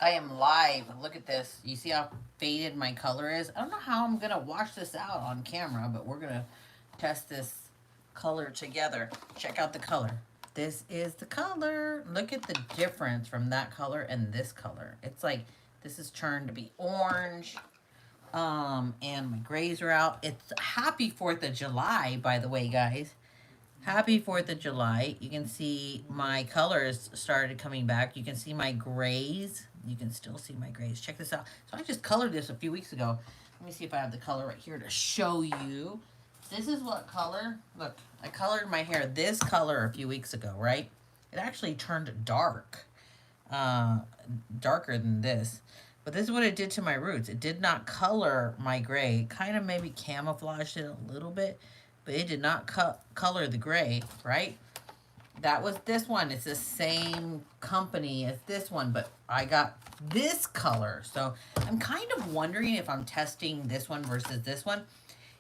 I am live. Look at this. You see how faded my color is? I don't know how I'm going to wash this out on camera, but we're going to test this color together. Check out the color. This is the color. Look at the difference from that color and this color. It's like this is turned to be orange. And my grays are out. It's happy 4th of July, by the way, guys. Happy 4th of July. You can see my colors started coming back. You can see my grays. You can still see my grays. Check this out. So I just colored this a few weeks ago. Let me see if I have the color right here to show you. This is what color. Look, I colored my hair this color a few weeks ago, right? It actually turned dark. Darker than this. But this is what it did to my roots. It did not color my gray. It kind of maybe camouflaged it a little bit, but it did not color the gray, right? That was this one. It's the same company as this one, but I got this color. So I'm kind of wondering if I'm testing this one versus this one,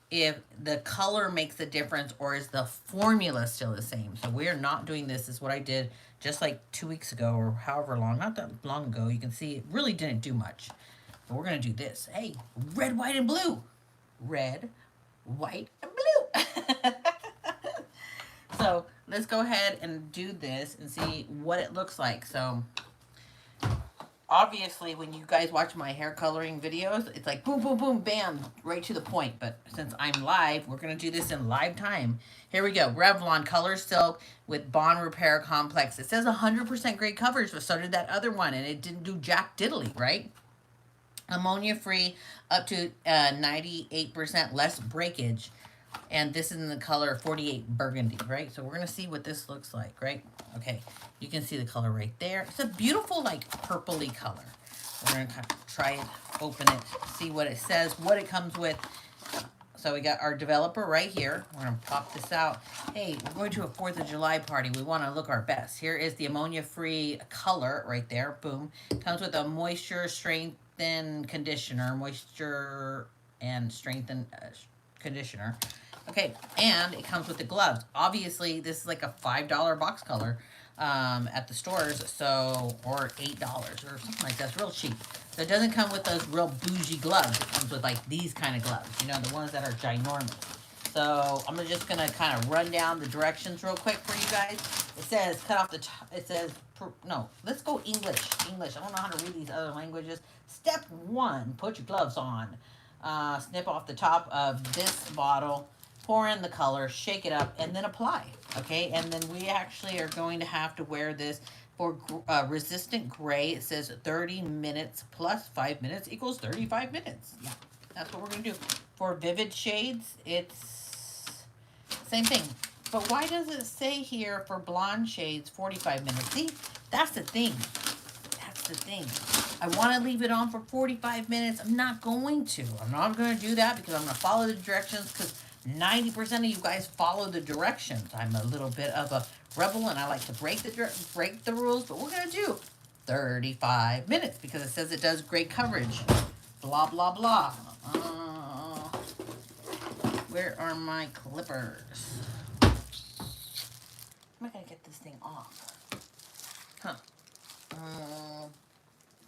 if the color makes a difference or is the formula still the same. So we're not doing this. This is what I did just like 2 weeks ago or however long, not that long ago. You can see it really didn't do much. But we're going to do this. Hey, red, white, and blue. Red, white, and blue. So let's go ahead and do this and see what it looks like. So obviously when you guys watch my hair coloring videos, it's like boom, boom, boom, bam, right to the point. But since I'm live, we're going to do this in live time. Here we go. Revlon Color Silk with Bond Repair Complex. It says 100% great coverage, but so did that other one, and it didn't do jack diddly, right? Ammonia free, up to 98% less breakage. And this is in the color 48 burgundy, right? So we're going to see what this looks like, right? Okay, you can see the color right there. It's a beautiful, like, purpley color. We're going to try it, open it, see what it says, what it comes with. So we got our developer right here. We're going to pop this out. Hey, we're going to a 4th of July party. We want to look our best. Here is the ammonia-free color right there. Boom. Comes with a moisture strengthen conditioner. Moisture and strengthen conditioner. Okay, and it comes with the gloves. Obviously, this is like a $5 box color at the stores, so, or $8 or something like that. It's real cheap. So it doesn't come with those real bougie gloves. It comes with like these kind of gloves, you know, the ones that are ginormous. So I'm just gonna kind of run down the directions real quick for you guys. It says cut off the top. It says no. Let's go English. English. I don't know how to read these other languages. Step 1: put your gloves on. Snip off the top of this bottle. Pour in the color, shake it up, and then apply. Okay, and then we actually are going to have to wear this for resistant gray. It says 30 minutes plus 5 minutes equals 35 minutes. Yeah, that's what we're going to do. For vivid shades, it's same thing. But why does it say here for blonde shades 45 minutes? See, that's the thing. That's the thing. I want to leave it on for 45 minutes. I'm not going to. I'm not going to do that because I'm going to follow the directions, because 90% of you guys follow the directions. I'm a little bit of a rebel and I like to break the rules, but we're going to do 35 minutes because it says it does great coverage. Blah, blah, blah. Where are my clippers? How am I going to get this thing off? Huh.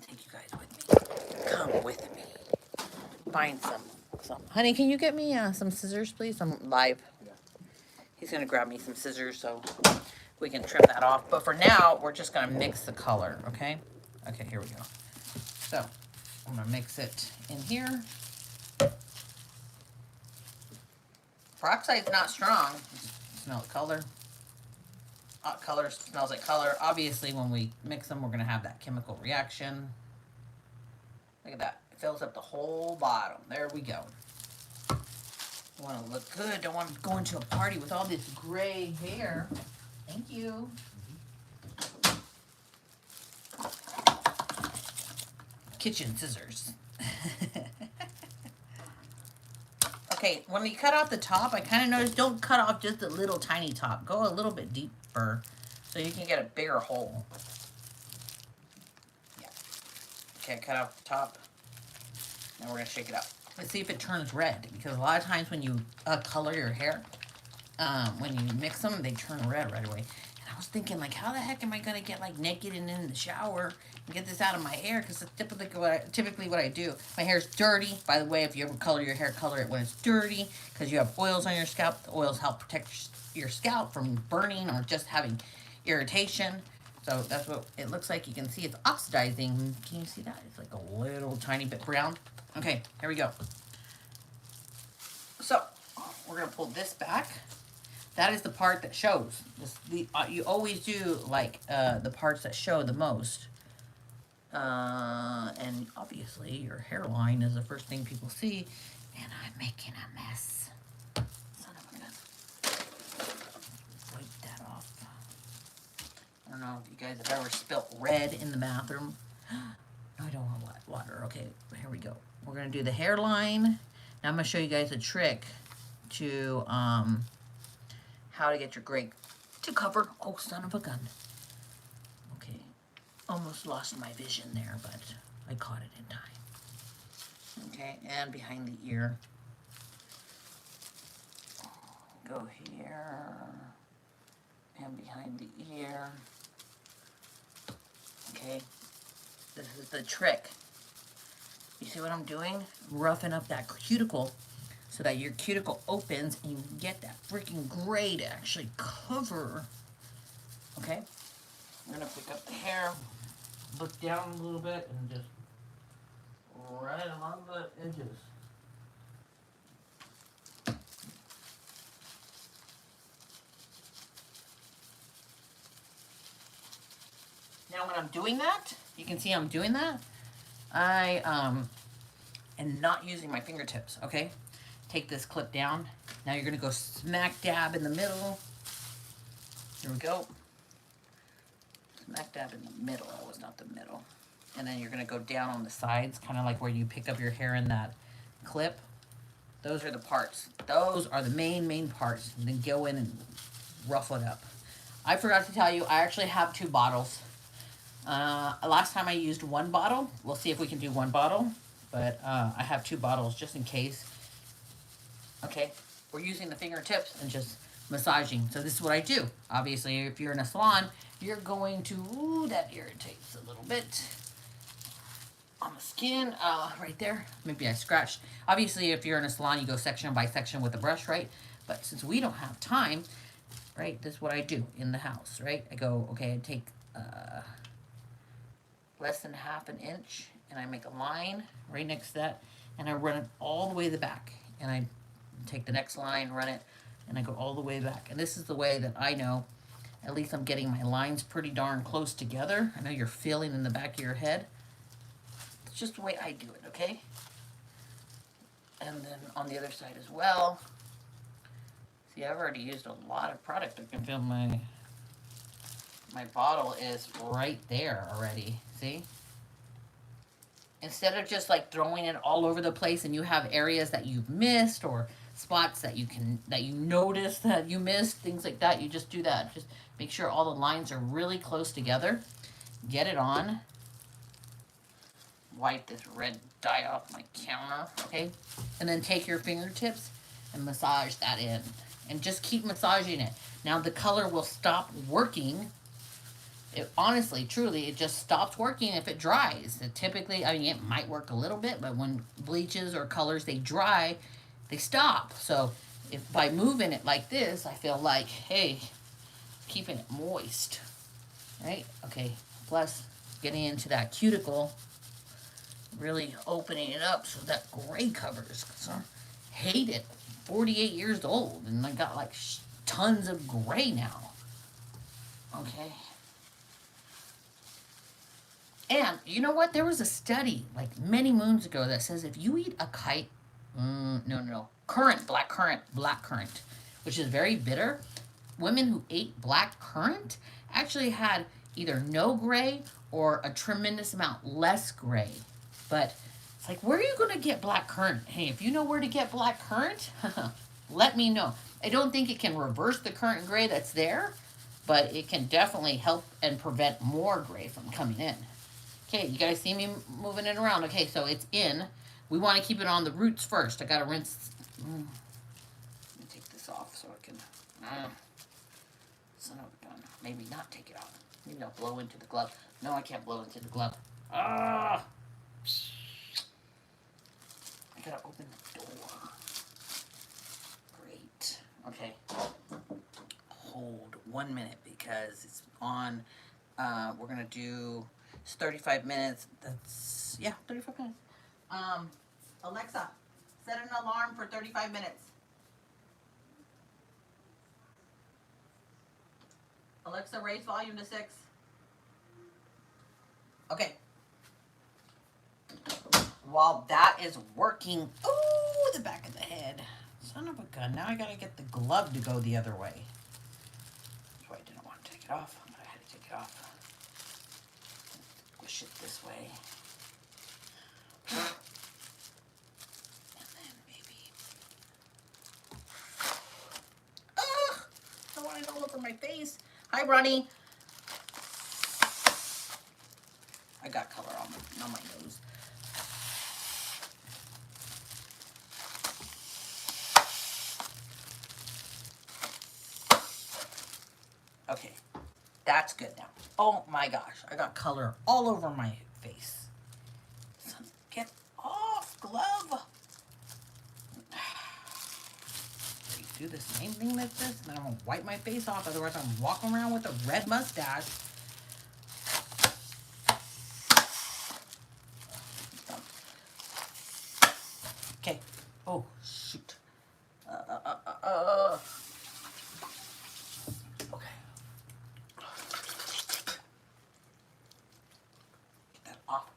Take you guys with me. Come with me. Find some. Honey, can you get me some scissors, please? I'm live. Yeah. He's going to grab me some scissors so we can trim that off. But for now, we're just going to mix the color, okay? Okay, here we go. So, I'm going to mix it in here. Peroxide's not strong. Smell the color. Color smells like color. Obviously, when we mix them, we're going to have that chemical reaction. Look at that. It fills up the whole bottom. There we go. You want to look good. Don't want to go into a party with all this gray hair. Thank you. Kitchen scissors. Okay, when you cut off the top, I kind of noticed don't cut off just a little tiny top. Go a little bit deeper so you can get a bigger hole. Yeah. Okay, cut off the top. Now we're going to shake it up. Let's see if it turns red, because a lot of times when you color your hair, when you mix them, they turn red right away. And I was thinking, like, how the heck am I going to get, like, naked and in the shower and get this out of my hair? Because it's typically what I do. My hair's dirty. By the way, if you ever color your hair, color it when it's dirty. Because you have oils on your scalp. The oils help protect your scalp from burning or just having irritation. So that's what it looks like. You can see it's oxidizing. Can you see that? It's like a little tiny bit brown. Okay, here we go. So we're going to pull this back. That is the part that shows. You always do like the parts that show the most. And obviously your hairline is the first thing people see. And I'm making a mess. Son of a gun. Wipe that off. I don't know if you guys have ever spilt red in the bathroom. I don't want water. Okay, here we go. We're going to do the hairline. Now I'm going to show you guys a trick to how to get your gray to cover. Oh, son of a gun. Okay, almost lost my vision there, but I caught it in time. Okay, and behind the ear. Go here, and behind the ear. Okay, this is the trick. You see what I'm doing? Roughing up that cuticle so that your cuticle opens and you get that freaking gray to actually cover. Okay? I'm gonna pick up the hair, look down a little bit, and just right along the edges. Now when I'm doing that, you can see I'm doing that. I am not using my fingertips, okay? Take this clip down. Now you're gonna go smack dab in the middle. Here we go. Smack dab in the middle. That was not the middle. And then you're gonna go down on the sides, kind of like where you pick up your hair in that clip. Those are the parts. Those are the main parts. And then go in and ruffle it up. I forgot to tell you, I actually have 2 bottles. Last time I used 1 bottle. We'll see if we can do 1 bottle. But I have 2 bottles just in case. Okay, we're using the fingertips and just massaging. So this is what I do. Obviously, if you're in a salon, you're going to, ooh, that irritates a little bit on the skin, right there. Maybe I scratched. Obviously, if you're in a salon, you go section by section with a brush, right? But since we don't have time, right, this is what I do in the house, right? I go, okay, I take less than ½ an inch, and I make a line right next to that, and I run it all the way to the back, and I take the next line, run it, and I go all the way back. And this is the way that I know, at least I'm getting my lines pretty darn close together. I know you're feeling in the back of your head. It's just the way I do it, okay? And then on the other side as well. See, I've already used a lot of product. I can feel my bottle is right there already, see? Instead of just like throwing it all over the place and you have areas that you've missed or spots that you notice that you missed, things like that, you just do that. Just make sure all the lines are really close together. Get it on. Wipe this red dye off my counter, okay? And then take your fingertips and massage that in. And just keep massaging it. Now the color will stop working. It, honestly, truly, it just stops working if it dries. It typically, I mean, it might work a little bit, but when bleaches or colors, they dry, they stop. So if by moving it like this, I feel like, hey, keeping it moist, right? Okay, plus getting into that cuticle, really opening it up so that gray covers. Because I hate it. 48 years old, and I got like tons of gray now. Okay. And you know what? There was a study like many moons ago that says if you eat a black currant, which is very bitter, women who ate black currant actually had either no gray or a tremendous amount less gray. But it's like, where are you going to get black currant? Hey, if you know where to get black currant, let me know. I don't think it can reverse the current gray that's there, but it can definitely help and prevent more gray from coming in. Okay, you guys see me moving it around. Okay, so it's in. We want to keep it on the roots first. I got to rinse. Let me take this off so I can... son of a gun. maybe not take it off. Maybe I'll blow into the glove. No, I can't blow into the glove. Ah! I gotta open the door. Great. Okay. Hold 1 minute because it's on. We're gonna do, it's 35 minutes. That's, yeah, 35 minutes. Alexa, set an alarm for 35 minutes. Alexa, raise volume to 6. Okay. While that is working, ooh, the back of the head. Son of a gun. Now I gotta get the glove to go the other way. That's why I didn't want to take it off, but I had to take it off. Push it this way. And then maybe. Ugh! I want it all over my face. Hi, Ronnie. I got color on my nose. Okay, that's good now. Oh my gosh, I got color all over my face. Get off, glove. Do the same thing like this, and then I'm gonna wipe my face off. Otherwise, I'm walking around with a red mustache. Okay. Oh shoot. Okay. Get that off.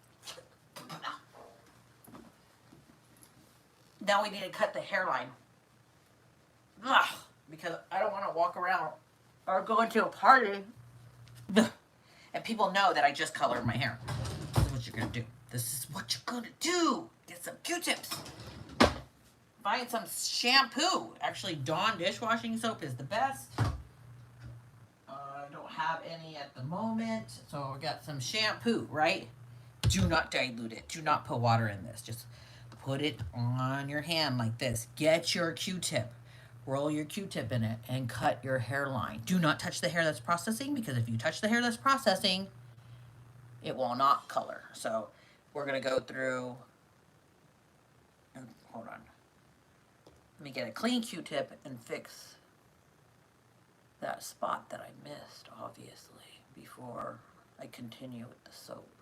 Now we need to cut the hairline. Ugh, because I don't want to walk around or go into a party and people know that I just colored my hair. This is what you're going to do. This is what you're going to do. Get some Q-tips. Find some shampoo. Actually, Dawn dishwashing soap is the best. I don't have any at the moment. So I got some shampoo, right? Do not dilute it. Do not put water in this. Just put it on your hand like this. Get your Q-tip. Roll your Q-tip in it and cut your hairline. Do not touch the hair that's processing, because if you touch the hair that's processing, it will not color. So we're going to go through, and hold on. Let me get a clean Q-tip and fix that spot that I missed, obviously, before I continue with the soap.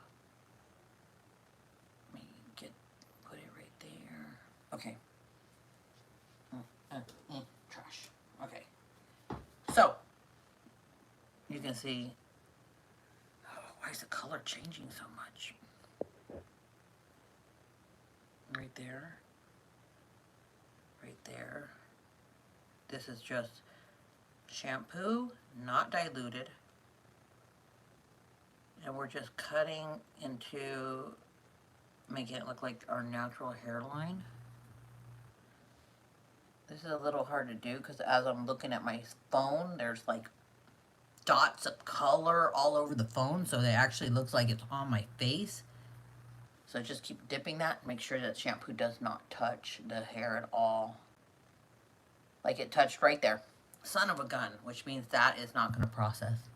Let me put it right there. Okay. Trash. Okay. So, you can see, why is the color changing so much? Right there. Right there. This is just shampoo, not diluted. And we're just cutting into making it look like our natural hairline. This is a little hard to do because as I'm looking at my phone, there's like dots of color all over the phone, so it actually looks like it's on my face. So just keep dipping that. Make sure that shampoo does not touch the hair at all. Like it touched right there. Son of a gun, which means that is not going to process.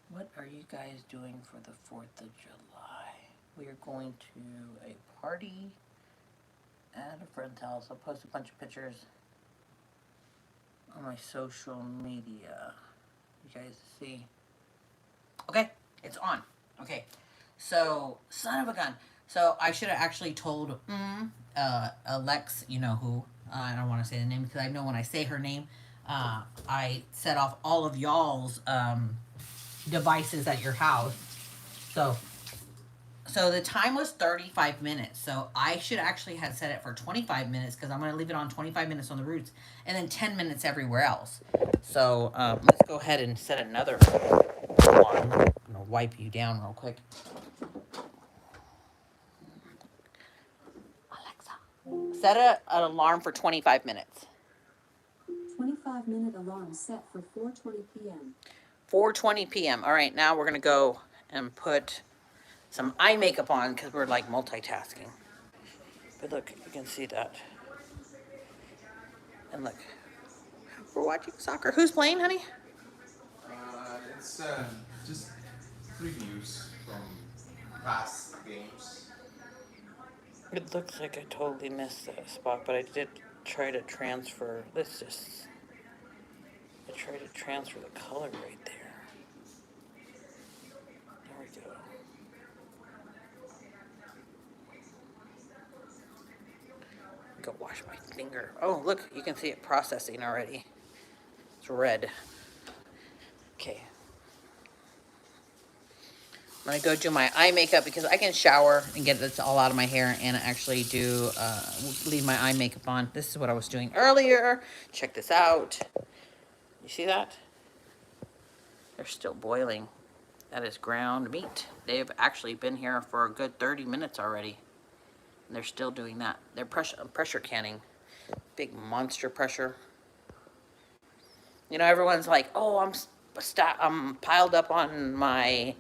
What are you guys doing for the 4th of July? We are going to a party at a friend's house. I'll post a bunch of pictures on my social media. You guys see? Okay, it's on. Okay, so, son of a gun. So, I should have actually told Alex, you know who. I don't want to say the name because I know when I say her name, I set off all of y'all's devices at your house. So the time was 35 minutes. So I should actually have set it for 25 minutes because I'm going to leave it on 25 minutes on the roots and then 10 minutes everywhere else. So let's go ahead and set another one. I'm going to wipe you down real quick. Alexa, set an alarm for 25 minutes. 25-minute alarm set for 4:20 p.m. 4:20 p.m. All right, now we're going to go and put some eye makeup on because we're like multitasking. But look, you can see that. And look, we're watching soccer. Who's playing, honey? It's just previews from past games. It looks like I totally missed that spot, but I did try to transfer. I tried to transfer the color right there. There we go. Go wash my finger. Oh, look, you can see it processing already. It's red. Okay. I'm gonna go do my eye makeup because I can shower and get this all out of my hair and actually do leave my eye makeup on. This is what I was doing earlier. Check this out. You see that? They're still boiling. That is ground meat. They've actually been here for a good 30 minutes already. And they're still doing that. They're pressure canning. Big monster pressure. You know, everyone's like, oh, I'm piled up on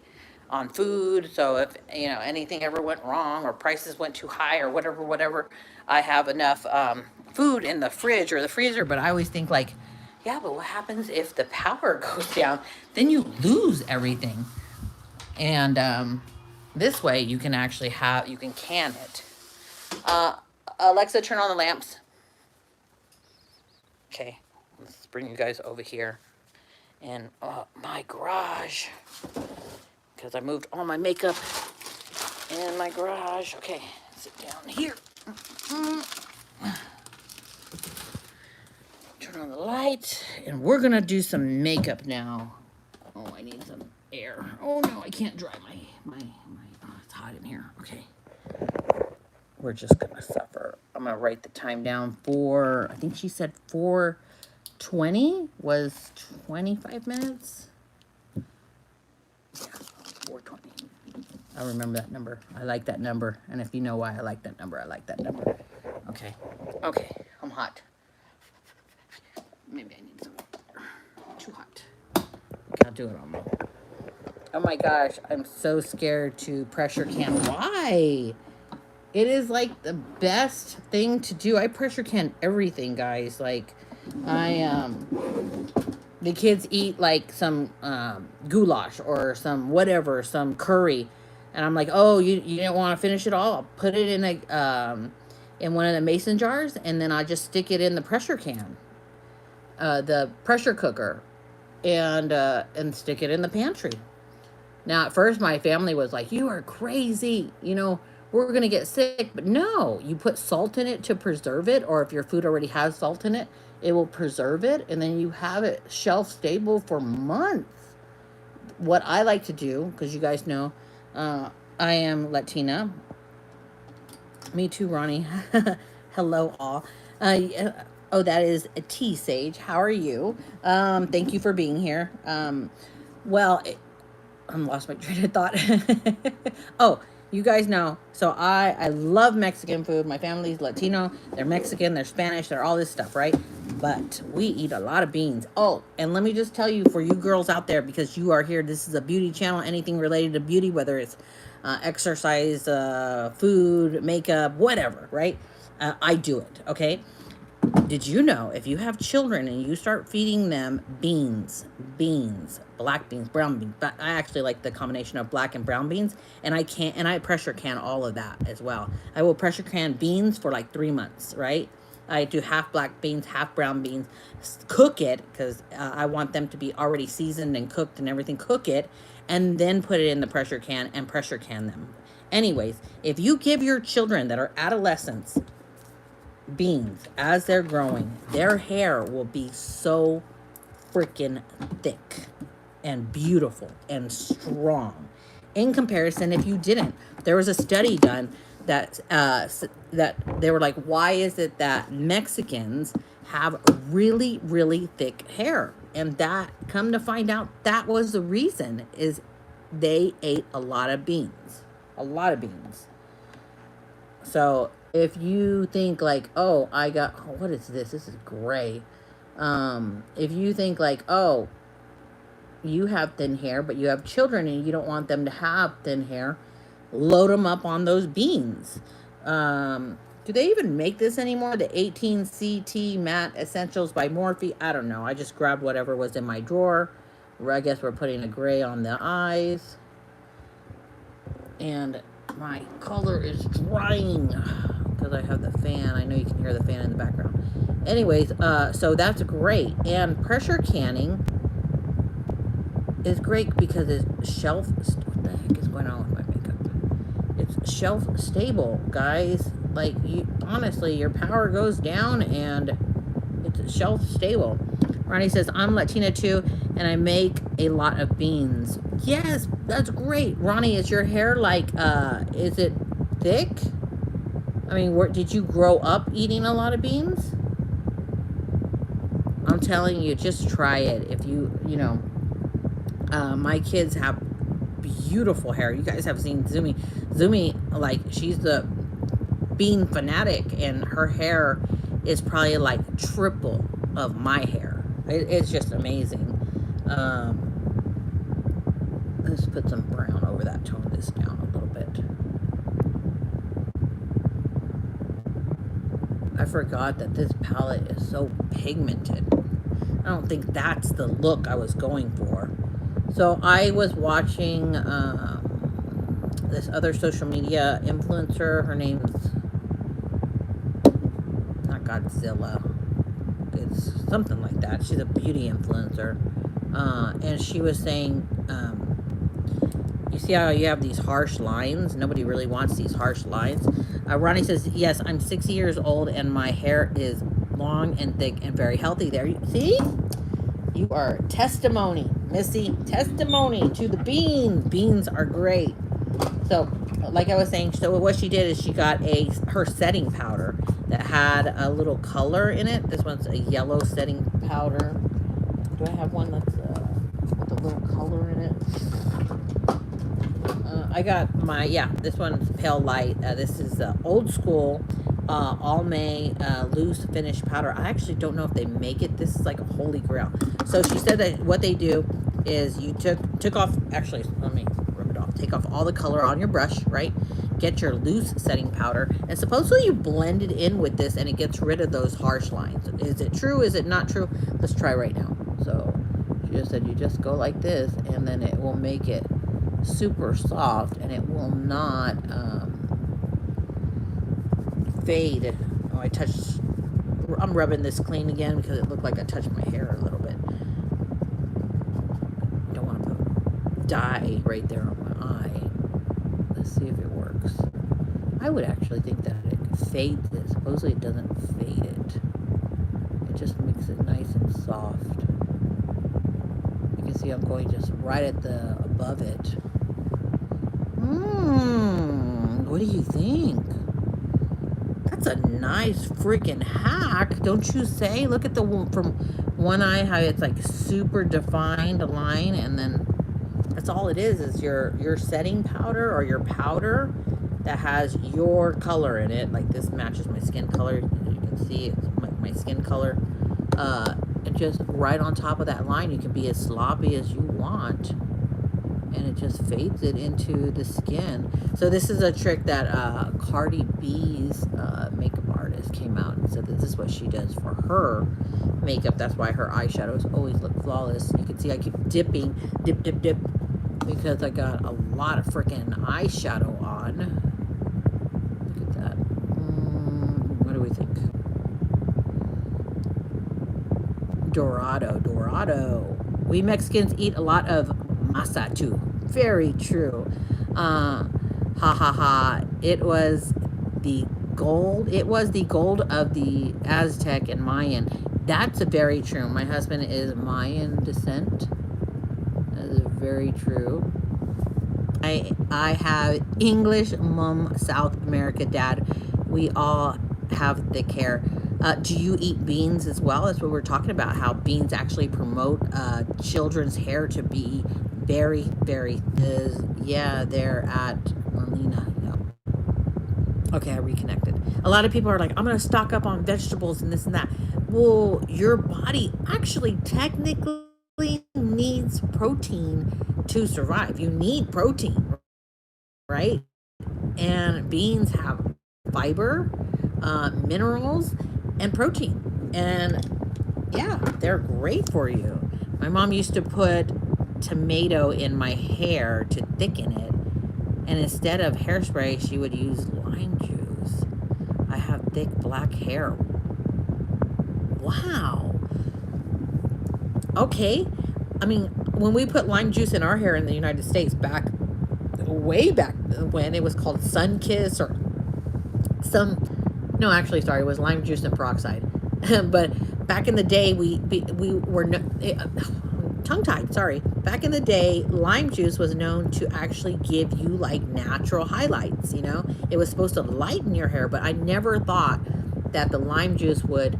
food, so if, you know, anything ever went wrong or prices went too high or whatever, I have enough food in the fridge or the freezer. But I always think like, yeah, but what happens if the power goes down? Then you lose everything. And this way you can actually you can can it. Alexa, turn on the lamps. Okay, let's bring you guys over here. And my garage, because I moved all my makeup in my garage. Okay, sit down here. Turn on the light, and we're gonna do some makeup now. Oh, I need some air. Oh no, I can't dry my oh, it's hot in here. Okay. We're just gonna suffer. I'm gonna write the time down for, I think she said 4:20 was 25 minutes. Yeah, 4:20. I remember that number. I like that number. And if you know why I like that number, I like that number. Okay. Okay, I'm hot. Maybe I need some water. Too hot. Okay, I'll do it on my. Oh my gosh, I'm so scared to pressure can. Why? It is like the best thing to do. I pressure can everything, guys. Like, the kids eat like some goulash or some whatever, some curry, and I'm like, oh, you didn't want to finish it all? I'll put it in a in one of the mason jars, and then I just stick it in the pressure can, the pressure cooker, and stick it in the pantry. Now, at first, my family was like, you are crazy, you know, we're going to get sick. But no, you put salt in it to preserve it, or if your food already has salt in it, it will preserve it, and then you have it shelf stable for months. What I like to do, because you guys know, I am Latina. Me too, Ronnie. Hello, all. Oh, that is a T Sage. How are you? Thank you for being here. Well, I lost my train of thought. Oh, you guys know. So I love Mexican food. My family's Latino. They're Mexican. They're Spanish. They're all this stuff, right? But we eat a lot of beans. Oh, and let me just tell you, for you girls out there, because you are here, this is a beauty channel. Anything related to beauty, whether it's exercise, food, makeup, whatever, right? I do it, okay? Did you know if you have children and you start feeding them beans, black beans, brown beans, but I actually like the combination of black and brown beans, and I pressure can all of that as well. I will pressure can beans for like 3 months, right? I do half black beans, half brown beans, cook it, because I want them to be already seasoned and cooked and everything, cook it, and then put it in the pressure can and pressure can them. Anyways, if you give your children that are adolescents beans as they're growing, their hair will be so freaking thick and beautiful and strong. In comparison, if you didn't, there was a study done that that they were like, why is it that Mexicans have really, really thick hair? And that, come to find out, that was the reason, is they ate a lot of beans. A lot of beans. So if you think like, oh, what is this? This is gray. If you think like, oh, you have thin hair, but you have children and you don't want them to have thin hair, load them up on those beans. Do they even make this anymore? The 18CT Matte Essentials by Morphe? I don't know. I just grabbed whatever was in my drawer. I guess we're putting a gray on the eyes. And my color is drying because I have the fan. I know you can hear the fan in the background. Anyways, so that's great. And pressure canning is great because it's shelf... What the heck is going on with my makeup? It's shelf stable, guys. Like, you honestly, your power goes down and it's shelf stable. Ronnie says, I'm Latina too, and I make a lot of beans. Yes, that's great. Ronnie, is your hair like, is it thick? I mean, did you grow up eating a lot of beans? I'm telling you, just try it. If you know, my kids have beautiful hair. You guys have seen Zumi. Zumi, like, she's the bean fanatic, and her hair is probably like triple of my hair. It's just amazing. Let's put some brown over that, tone this down a little bit. I forgot that this palette is so pigmented. I don't think that's the look I was going for. So I was watching this other social media influencer. Her name's not Godzilla. It's something like that. She's a beauty influencer. And she was saying, you see how you have these harsh lines? Nobody really wants these harsh lines. Ronnie says, yes, I'm 60 years old and my hair is long and thick and very healthy. There, you see? You are testimony, Missy. Testimony to the beans. Beans are great. So, like I was saying, so what she did is she got her setting powder that had a little color in it. This one's a yellow setting powder. Do I have one that's with a little color in it? I got my, this one's pale light. This is old school Almay loose finish powder. I actually don't know if they make it. This is like a holy grail. So she said that what they do is you took off, actually, let me rub it off. Take off all the color on your brush, right? Get your loose setting powder, and supposedly you blend it in with this and it gets rid of those harsh lines. Is it true? Is it not true? Let's try right now. So she just said you just go like this and then it will make it super soft and it will not fade. Oh, I'm rubbing this clean again because it looked like I touched my hair a little bit. Don't want to put dye right there on my eye. Let's see if it works. I would actually think that it fades it. Supposedly it doesn't fade it. It just makes it nice and soft. You can see I'm going just right at the above it. What do you think? That's a nice freaking hack, don't you say? Look at the one from one eye, how it's like super defined line, and then that's all it is your setting powder or your powder that has your color in it. Like this matches my skin color. You can see it's my skin color. And just right on top of that line, you can be as sloppy as you want. And it just fades it into the skin. So this is a trick that Cardi B's makeup artist came out and said that this is what she does for her makeup. That's why her eyeshadows always look flawless. You can see I keep dipping, dip, because I got a lot of freaking eyeshadow on. Look at that. What do we think? Dorado. We Mexicans eat a lot of masa too. Very true. It was the gold. It was the gold of the Aztec and Mayan. That's very true. My husband is Mayan descent. That is very true. I have English mom, South America dad. We all have thick hair. Do you eat beans as well? That's what we're talking about, how beans actually promote children's hair to be very, very thin. Yeah, they're at Melina. Yep. Okay, I reconnected. A lot of people are like, I'm going to stock up on vegetables and this and that. Well, your body actually technically needs protein to survive. You need protein, right? And beans have fiber. minerals and protein. And yeah, they're great for you. My mom used to put tomato in my hair to thicken it, and instead of hairspray, she would use lime juice. I have thick black hair. Wow. Okay. I mean, when we put lime juice in our hair in the United States way back when, it was called sun kiss or no, actually, sorry, it was lime juice and peroxide. But back in the day, we were tongue-tied, sorry. Back in the day, lime juice was known to actually give you like natural highlights, you know? It was supposed to lighten your hair, but I never thought that the lime juice would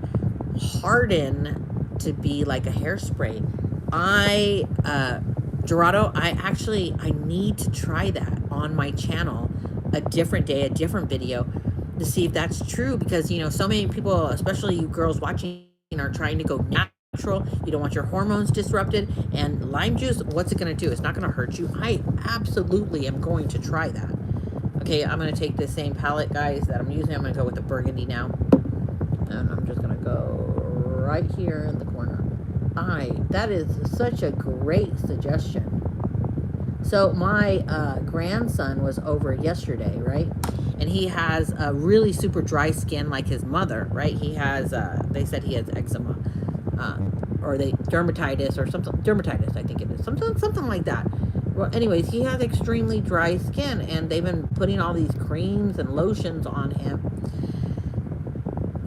harden to be like a hairspray. Dorado, I need to try that on my channel a different day, a different video, to see if that's true, because, you know, so many people, especially you girls watching, are trying to go natural. You don't want your hormones disrupted, and lime juice, what's it going to do? It's not going to hurt you. I absolutely am going to try that. Okay, I'm going to take the same palette, guys, that I'm using. I'm going to go with the burgundy now, and I'm just going to go right here in the corner. That is such a great suggestion. So my grandson was over yesterday, right? And he has a really super dry skin like his mother, right? He has, they said he has eczema, or dermatitis or something. Dermatitis, I think it is. Something like that. Well, anyways, he has extremely dry skin, and they've been putting all these creams and lotions on him.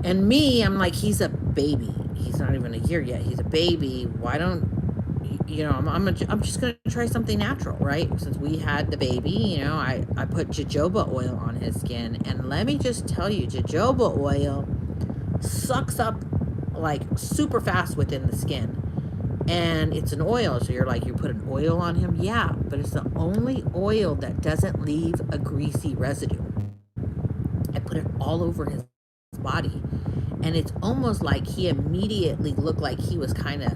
And me, I'm like, he's a baby. He's not even a year yet. He's a baby. Why don't, you know, I'm just going to try something natural, right? Since we had the baby, you know, I put jojoba oil on his skin. And let me just tell you, jojoba oil sucks up like super fast within the skin. And it's an oil. So you're like, you put an oil on him? Yeah, but it's the only oil that doesn't leave a greasy residue. I put it all over his body. And it's almost like he immediately looked like he was kind of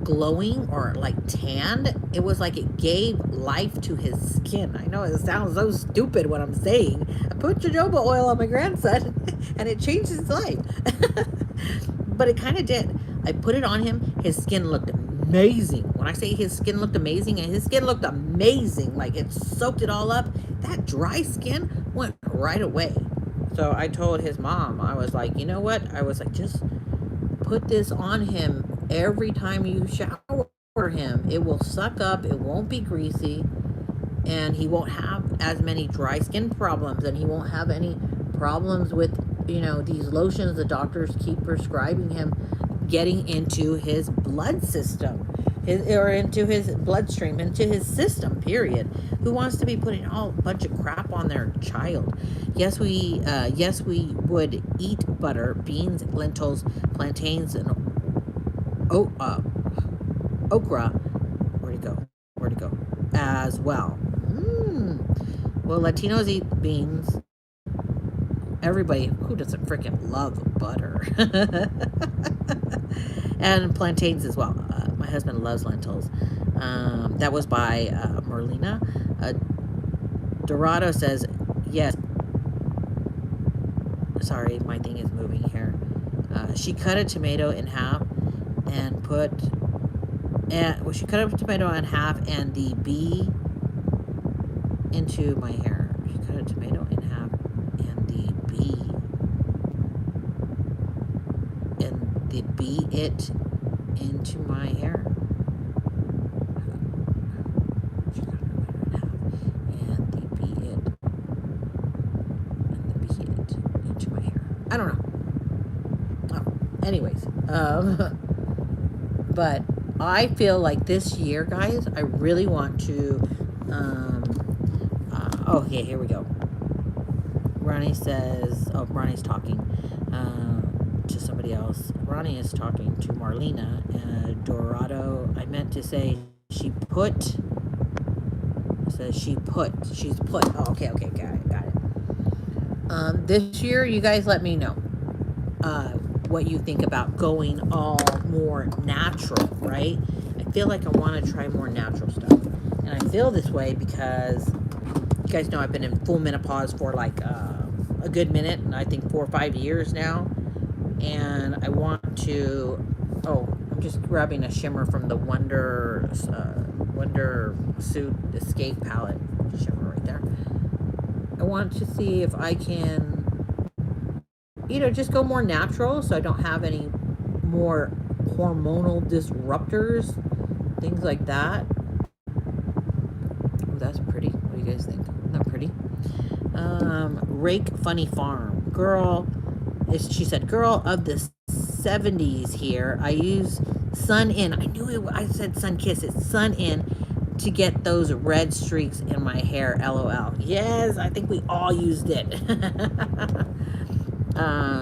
glowing or like tanned. It was like it gave life to his skin. I know it sounds so stupid what I'm saying. I put jojoba oil on my grandson and it changed his life. But it kind of did. I put it on him. His skin looked amazing. When I say his skin looked amazing, and his skin looked amazing, like it soaked it all up, that dry skin went right away. So I told his mom, I was like, you know what? I was like, just put this on him every time you shower him. It will suck up. It won't be greasy. And he won't have as many dry skin problems. And he won't have any problems with, you know, these lotions the doctors keep prescribing him getting into his blood system. Or into his bloodstream, into his system, period. Who wants to be putting a bunch of crap on their child? Yes, we would eat butter, beans, lentils, plantains, and okra. Where'd it go? As well. Well, Latinos eat beans. Everybody, who doesn't freaking love butter? And plantains as well. My husband loves lentils. That was by Merlina. Dorado says, yes. Sorry, my thing is moving here. She cut a tomato in half and she cut a tomato in half and the bee into my hair. She cut a tomato in half and the bee it into my hair. She cut it in half and the bee it into my hair. I don't know. Oh, anyways, but I feel like this year, guys, I really want to. Oh, yeah, here we go. Ronnie says, oh, Ronnie's talking to somebody else. Ronnie is talking to Marlena. Dorado, I meant to say she's put. Oh, okay, got it. This year, you guys let me know what you think about going all more natural, right? I feel like I want to try more natural stuff. And I feel this way because you guys know I've been in full menopause for like a good minute, and I think 4 or 5 years now. And I want to, oh, I'm just grabbing a shimmer from the Wonder Suit Escape palette. Shimmer right there. I want to see if I can, just go more natural so I don't have any more hormonal disruptors, things like that. Oh, that's pretty. What do you guys think? Isn't that pretty? Rake Funny Farm. Girl, she said, girl of the 70s here. I use Sun In. I knew it. I said Sun Kiss. It's Sun In to get those red streaks in my hair. LOL. Yes, I think we all used it.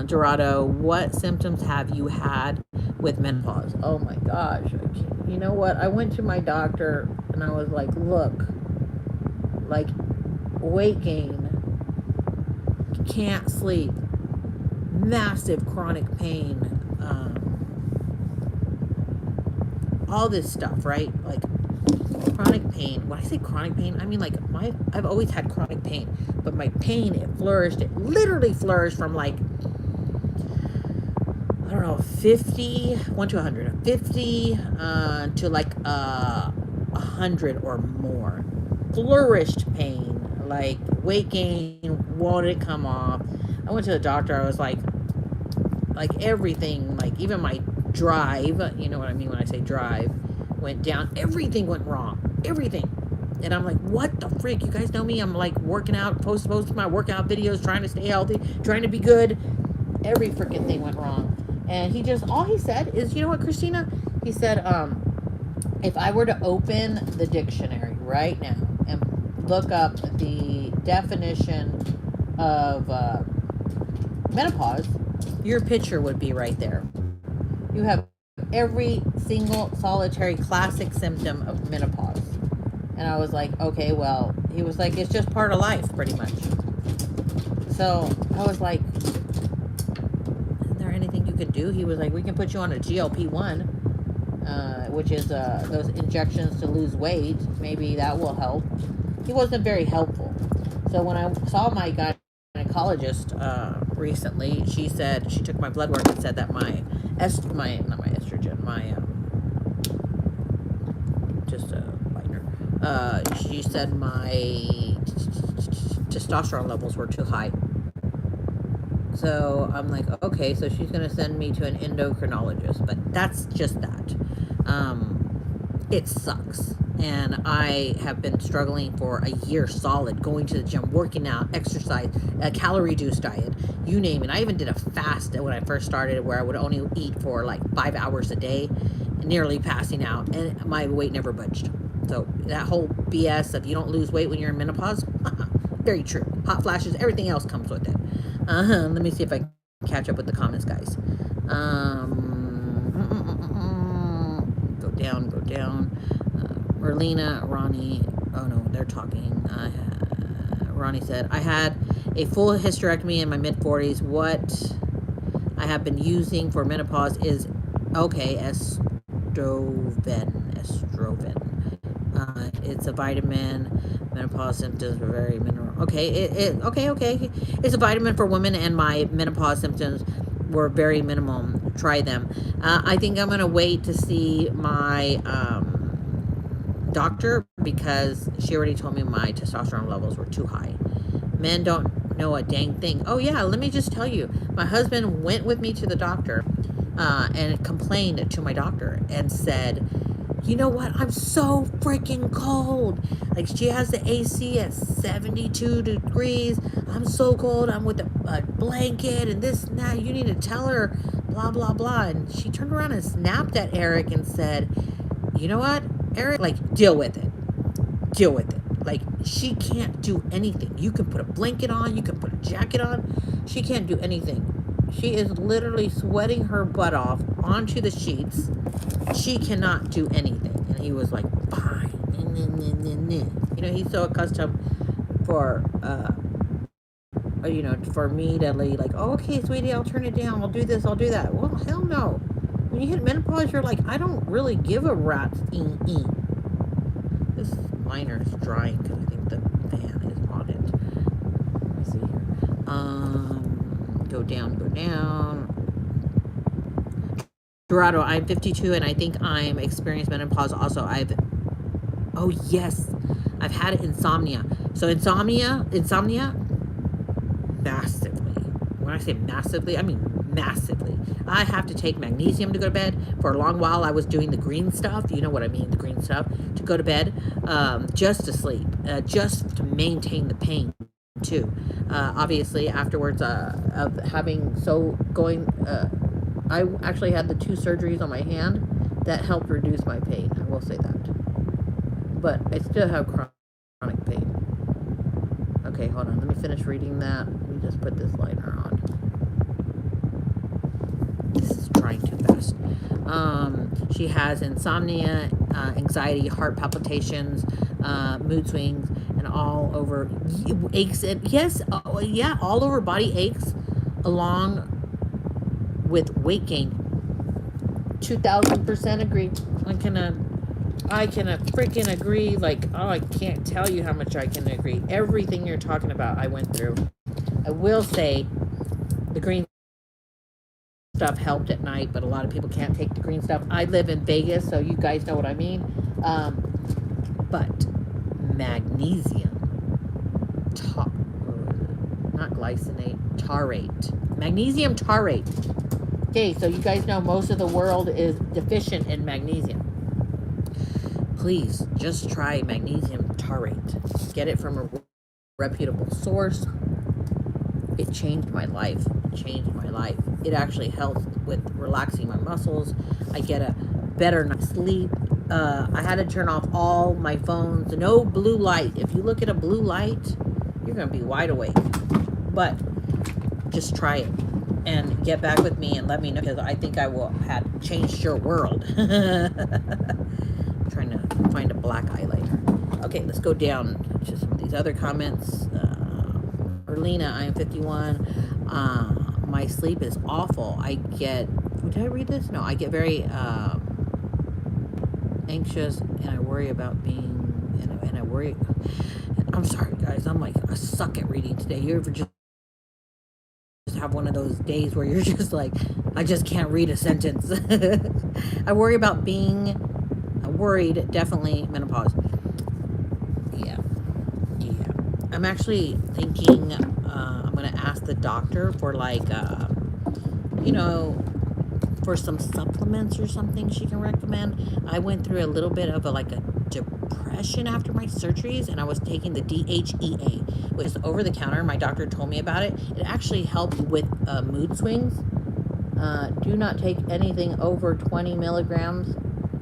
Dorado, what symptoms have you had with menopause? Oh my gosh. You know what? I went to my doctor and I was like, look, like weight gain, can't sleep, massive chronic pain, all this stuff, right? Like chronic pain. When I say chronic pain, I mean like I've always had chronic pain, but my pain, it literally flourished from like, I don't know, 50, 1 to 100, 50 to like 100 or more. Flourished pain, like weight gain, won't come off. I went to the doctor. I was like everything, like even my drive, you know what I mean when I say drive, went down. Everything went wrong. Everything. And I'm like, what the freak? You guys know me. I'm like working out, posting my workout videos, trying to stay healthy, trying to be good. Every freaking thing went wrong. And all he said is, you know what, Christina? He said, if I were to open the dictionary right now and look up the definition of menopause, your picture would be right there. You have every single solitary classic symptom of menopause. And I was like, okay, well, he was like, it's just part of life, pretty much. So I was like, isn't there anything you could do? He was like, we can put you on a GLP-1, which is those injections to lose weight. Maybe that will help. He wasn't very helpful. So when I saw my gynecologist recently, she said, she took my blood work and said that she said my testosterone levels were too high. So I'm like, okay, so she's going to send me to an endocrinologist, but that's just that. It sucks. And I have been struggling for a year solid, going to the gym, working out, exercise, a calorie-reduced diet, you name it. I even did a fast when I first started where I would only eat for like 5 hours a day, nearly passing out, and my weight never budged. So that whole BS of you don't lose weight when you're in menopause, very true. Hot flashes, everything else comes with it. Let me see if I can catch up with the comments, guys. Go down. Merlina, Ronnie, oh no, they're talking. Ronnie said, I had a full hysterectomy in my mid-40s. What I have been using for menopause is, okay, estrogen. It's a vitamin. Menopause symptoms are very minimal. Okay, okay. It's a vitamin for women, and my menopause symptoms were very minimum. Try them. I think I'm going to wait to see my doctor because she already told me my testosterone levels were too high. Men don't know a dang thing. Oh yeah, let me just tell you. My husband went with me to the doctor and complained to my doctor and said, you know what? I'm so freaking cold. Like, she has the AC at 72 degrees. I'm so cold. I'm with a blanket and this and that. You need to tell her, blah, blah, blah. And she turned around and snapped at Eric and said, you know what, Eric? Like, deal with it. Like, she can't do anything. You can put a blanket on. You can put a jacket on. She can't do anything. She is literally sweating her butt off onto the sheets. She cannot do anything. And he was like, fine. You know, he's so accustomed for me to like, oh, okay, sweetie, I'll turn it down. I'll do this. I'll do that. Well, hell no. When you hit menopause, you're like, I don't really give a rat's This liner is drying because I think the fan is on it. Let me see here. Go down, go down. Dorado, I'm 52 and I think I'm experienced menopause. Also, oh yes, I've had insomnia. So insomnia, massively. When I say massively, I mean massively. I have to take magnesium to go to bed. For a long while, I was doing the green stuff. You know what I mean, the green stuff, to go to bed, just to sleep, just to maintain the pain too. Obviously, afterwards of having I actually had the 2 surgeries on my hand that helped reduce my pain. I will say that. But I still have chronic pain. Okay, hold on. Let me finish reading that. Let me just put this liner on. This is trying too fast. She has insomnia, anxiety, heart palpitations, mood swings, and all over aches. And yes, yeah, all over body aches, along with weight gain. 2000% agree. I can freaking agree. Like, oh, I can't tell you how much I can agree. Everything you're talking about, I went through. I will say the green stuff helped at night, but a lot of people can't take the green stuff. I live in Vegas, so you guys know what I mean. But magnesium, not glycinate, taurate. Magnesium taurate. Okay, so you guys know most of the world is deficient in magnesium. Please just try magnesium taurate. Get it from a reputable source. It changed my life. It actually helps with relaxing my muscles. I get a better night's sleep. I had to turn off all my phones. No blue light. If you look at a blue light, you're going to be wide awake. But just try it and get back with me and let me know, because I think I will have changed your world. I'm trying to find a black eyeliner. Okay, let's go down to some of these other comments. Erlina, I am 51. My sleep is awful. Did I read this? No, I get very anxious, and I worry about and I worry. I'm sorry, guys. I suck at reading today. You ever just have one of those days where you're just like, I just can't read a sentence. I worry about being worried, definitely menopause. Yeah. I'm actually thinking I'm going to ask the doctor for for some supplements or something she can recommend. I went through a little bit of a depression after my surgeries, and I was taking the DHEA, which is over the counter. My doctor told me about it. It actually helped with mood swings. Do not take anything over 20 milligrams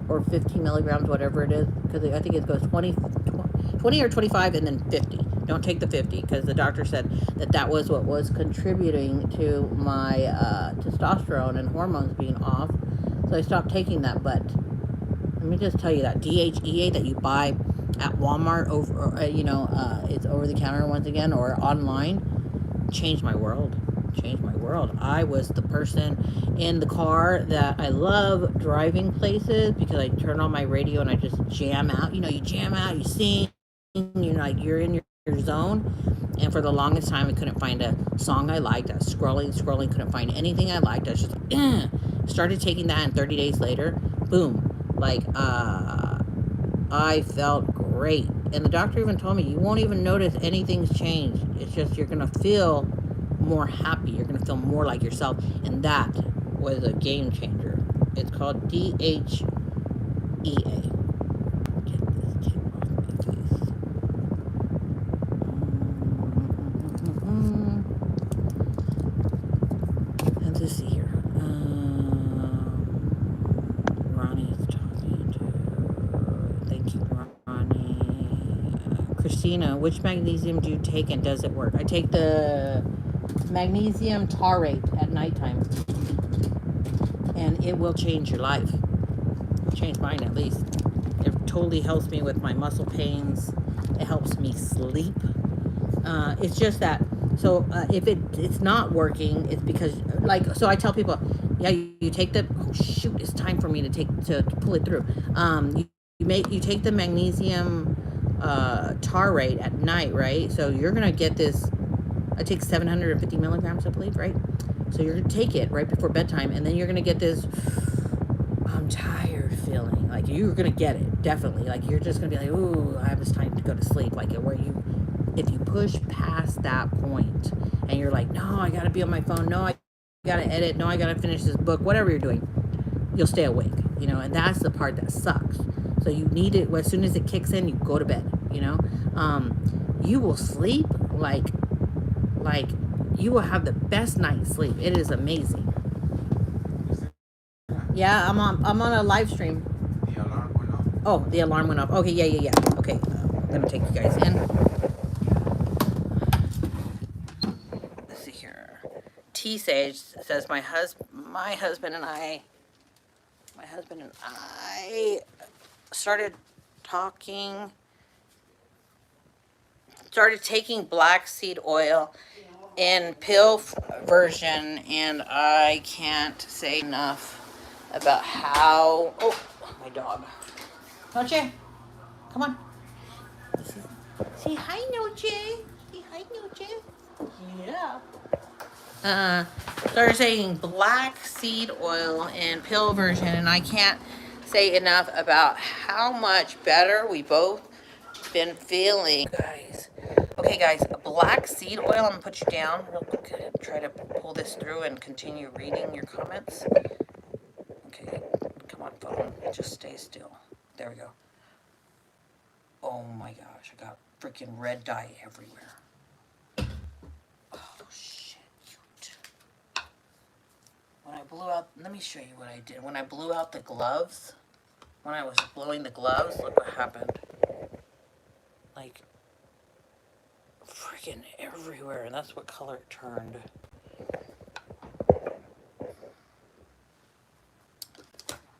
or 15 milligrams, whatever it is, because I think it goes 20 or 25 and then 50. Don't take the 50, because the doctor said that was what was contributing to my testosterone and hormones being off. So I stopped taking that. But let me just tell you, that DHEA that you buy at Walmart it's over the counter once again, or online, changed my world. I was the person in the car that I love driving places, because I turn on my radio and I just jam out. You jam out, you sing, you're in your zone. And for the longest time, I couldn't find a song I liked. I was scrolling, couldn't find anything I liked. I was just started taking that, and 30 days later, boom, I felt great. And the doctor even told me, you won't even notice anything's changed. It's just you're gonna feel more happy. You're gonna feel more like yourself. And that was a game changer. It's called DHEA. Let's see here. Ronnie is talking to. Thank you, Ronnie. Christina, which magnesium do you take, and does it work? I take the magnesium taurate at nighttime, and it will change your life. Change mine, at least. It totally helps me with my muscle pains. It helps me sleep. It's just that. So if it's not working, it's because, so I tell people, yeah, you take the, oh shoot, it's time for me to pull it through. You take the magnesium taurate at night, right? So you're gonna get this I take 750 milligrams, I believe, right? So you're gonna take it right before bedtime, and then you're gonna get this I'm tired feeling. Like you're gonna get it, definitely. Like you're just gonna be like, ooh, I was time to go to sleep. Like where you, if you push past that point, and you're like, no, I gotta be on my phone. No, I gotta edit. No, I gotta finish this book. Whatever you're doing, you'll stay awake. You know, and that's the part that sucks. So you need it as soon as it kicks in. You go to bed. You know, you will sleep like you will have the best night's sleep. It is amazing. Yeah, I'm on a live stream. The alarm went off. Oh, the alarm went off. Okay, yeah. Okay, I'm gonna take you guys in. Let's see here. T Sage says my husband and I started talking, started taking black seed oil in pill version, and I can't say enough about how. Oh, my dog. Don't you? Come on. Say hi, Noche. Say hi, Noche. Yeah. Started saying black seed oil and pill version, and I can't say enough about how much better we both been feeling, guys. Okay, guys, black seed oil. I'm gonna put you down real quick. Try to pull this through and continue reading your comments. Okay, come on, phone. Just stay still. There we go. Oh my gosh, I got freaking red dye everywhere. Oh shit, cute. When I blew out, let me show you what I did. When I blew out the gloves, when I was blowing the gloves, look what happened. Like, freaking everywhere, and that's what color it turned.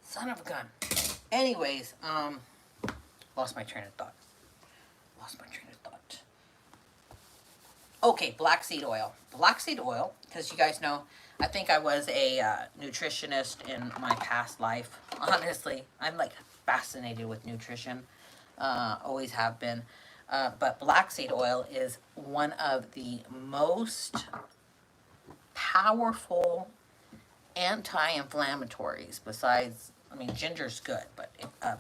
Son of a gun. Anyways, lost my train of thought. Okay, black seed oil. Black seed oil, because you guys know, I think I was a nutritionist in my past life. Honestly, I'm like fascinated with nutrition. Always have been. But black seed oil is one of the most powerful anti-inflammatories besides, I mean, ginger's good, but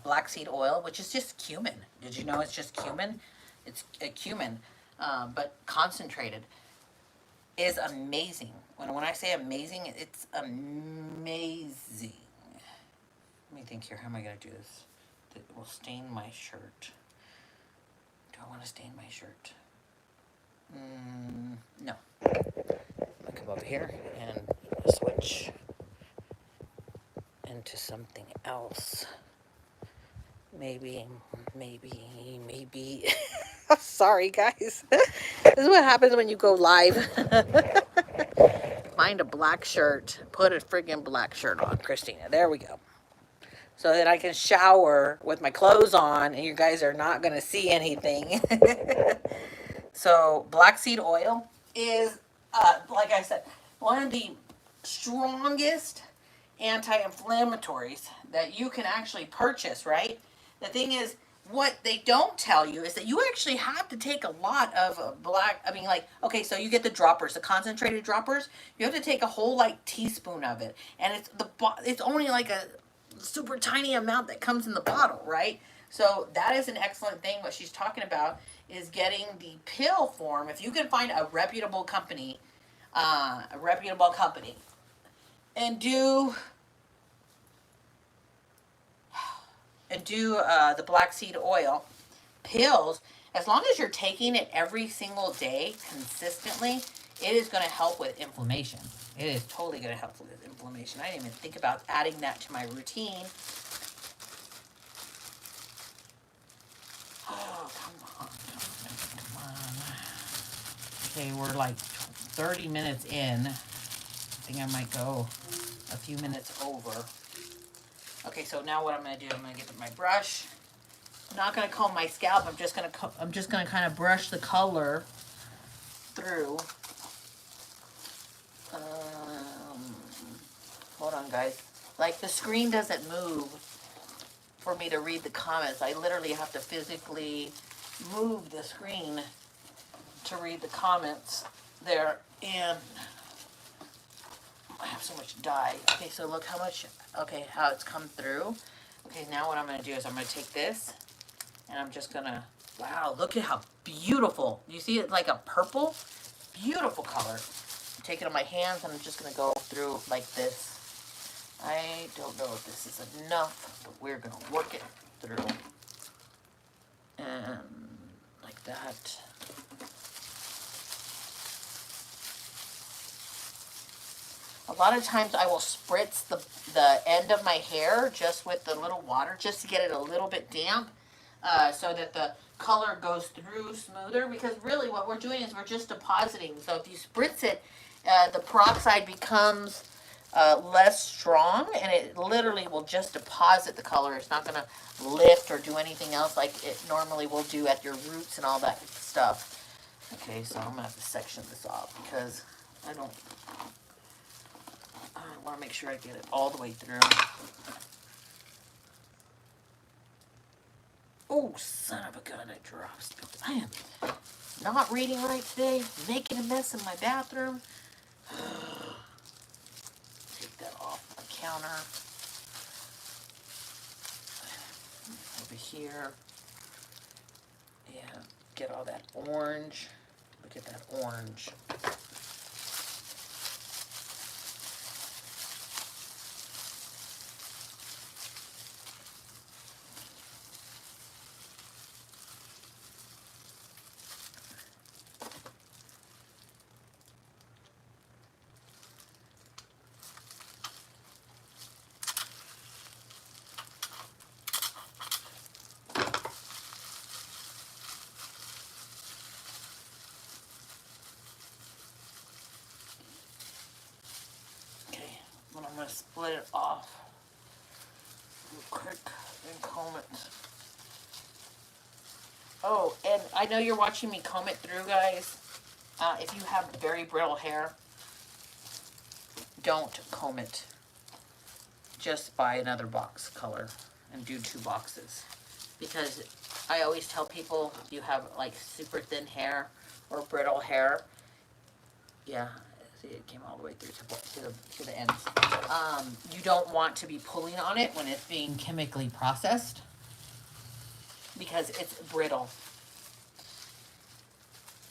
black seed oil, which is just cumin. Did you know it's just cumin? It's a cumin, but concentrated, is amazing. When I say amazing, it's amazing. Let me think here. How am I going to do this? It will stain my shirt. Do I want to stain my shirt? No. I'm going to come over here and switch into something else. Maybe. Sorry, guys. This is what happens when you go live. Find a black shirt. Put a friggin' black shirt on, Christina. There we go. So that I can shower with my clothes on and you guys are not going to see anything. So, black seed oil is, like I said, one of the strongest anti-inflammatories that you can actually purchase, right? The thing is, what they don't tell you is that you actually have to take a lot of okay, so you get the droppers, the concentrated droppers. You have to take a whole like teaspoon of it, and it's only like a super tiny amount that comes in the bottle, right? So that is an excellent thing. What she's talking about is getting the pill form. If you can find a reputable company, and do the black seed oil pills, as long as you're taking it every single day consistently, it is going to help with inflammation. It is totally going to help with inflammation. I didn't even think about adding that to my routine. Oh, come on. Okay, we're like 30 minutes in. I think I might go a few minutes over. Okay, so now what I'm going to do, I'm going to get my brush. I'm not going to comb my scalp. I'm just going to kind of brush the color through. Hold on, guys. Like, the screen doesn't move for me to read the comments. I literally have to physically move the screen to read the comments there, and I have so much dye. Okay, so look how much, okay, how it's come through. Okay, now what I'm going to do is I'm going to take this, and I'm just going to, wow, look at how beautiful. You see it like a purple? Beautiful color. Take it on my hands, and I'm just going to go through like this. I don't know if this is enough, but we're going to work it through. And like that. A lot of times I will spritz the end of my hair just with the little water, just to get it a little bit damp, so that the color goes through smoother, because really what we're doing is we're just depositing. So if you spritz it, the peroxide becomes less strong, and it literally will just deposit the color. It's not going to lift or do anything else like it normally will do at your roots and all that stuff. Okay, so I'm going to have to section this off because I want to make sure I get it all the way through. Oh, son of a gun, I dropped. I am not reading right today, making a mess in my bathroom. Take that off my counter. Over here. Yeah, get all that orange. Look at that orange. I'm going to split it off real quick and comb it. Oh, and I know you're watching me comb it through, guys. If you have very brittle hair, don't comb it. Just buy another box color and do 2 boxes. Because I always tell people, if you have like super thin hair or brittle hair, yeah, see, it came all the way through to the ends. You don't want to be pulling on it when it's being chemically processed because it's brittle.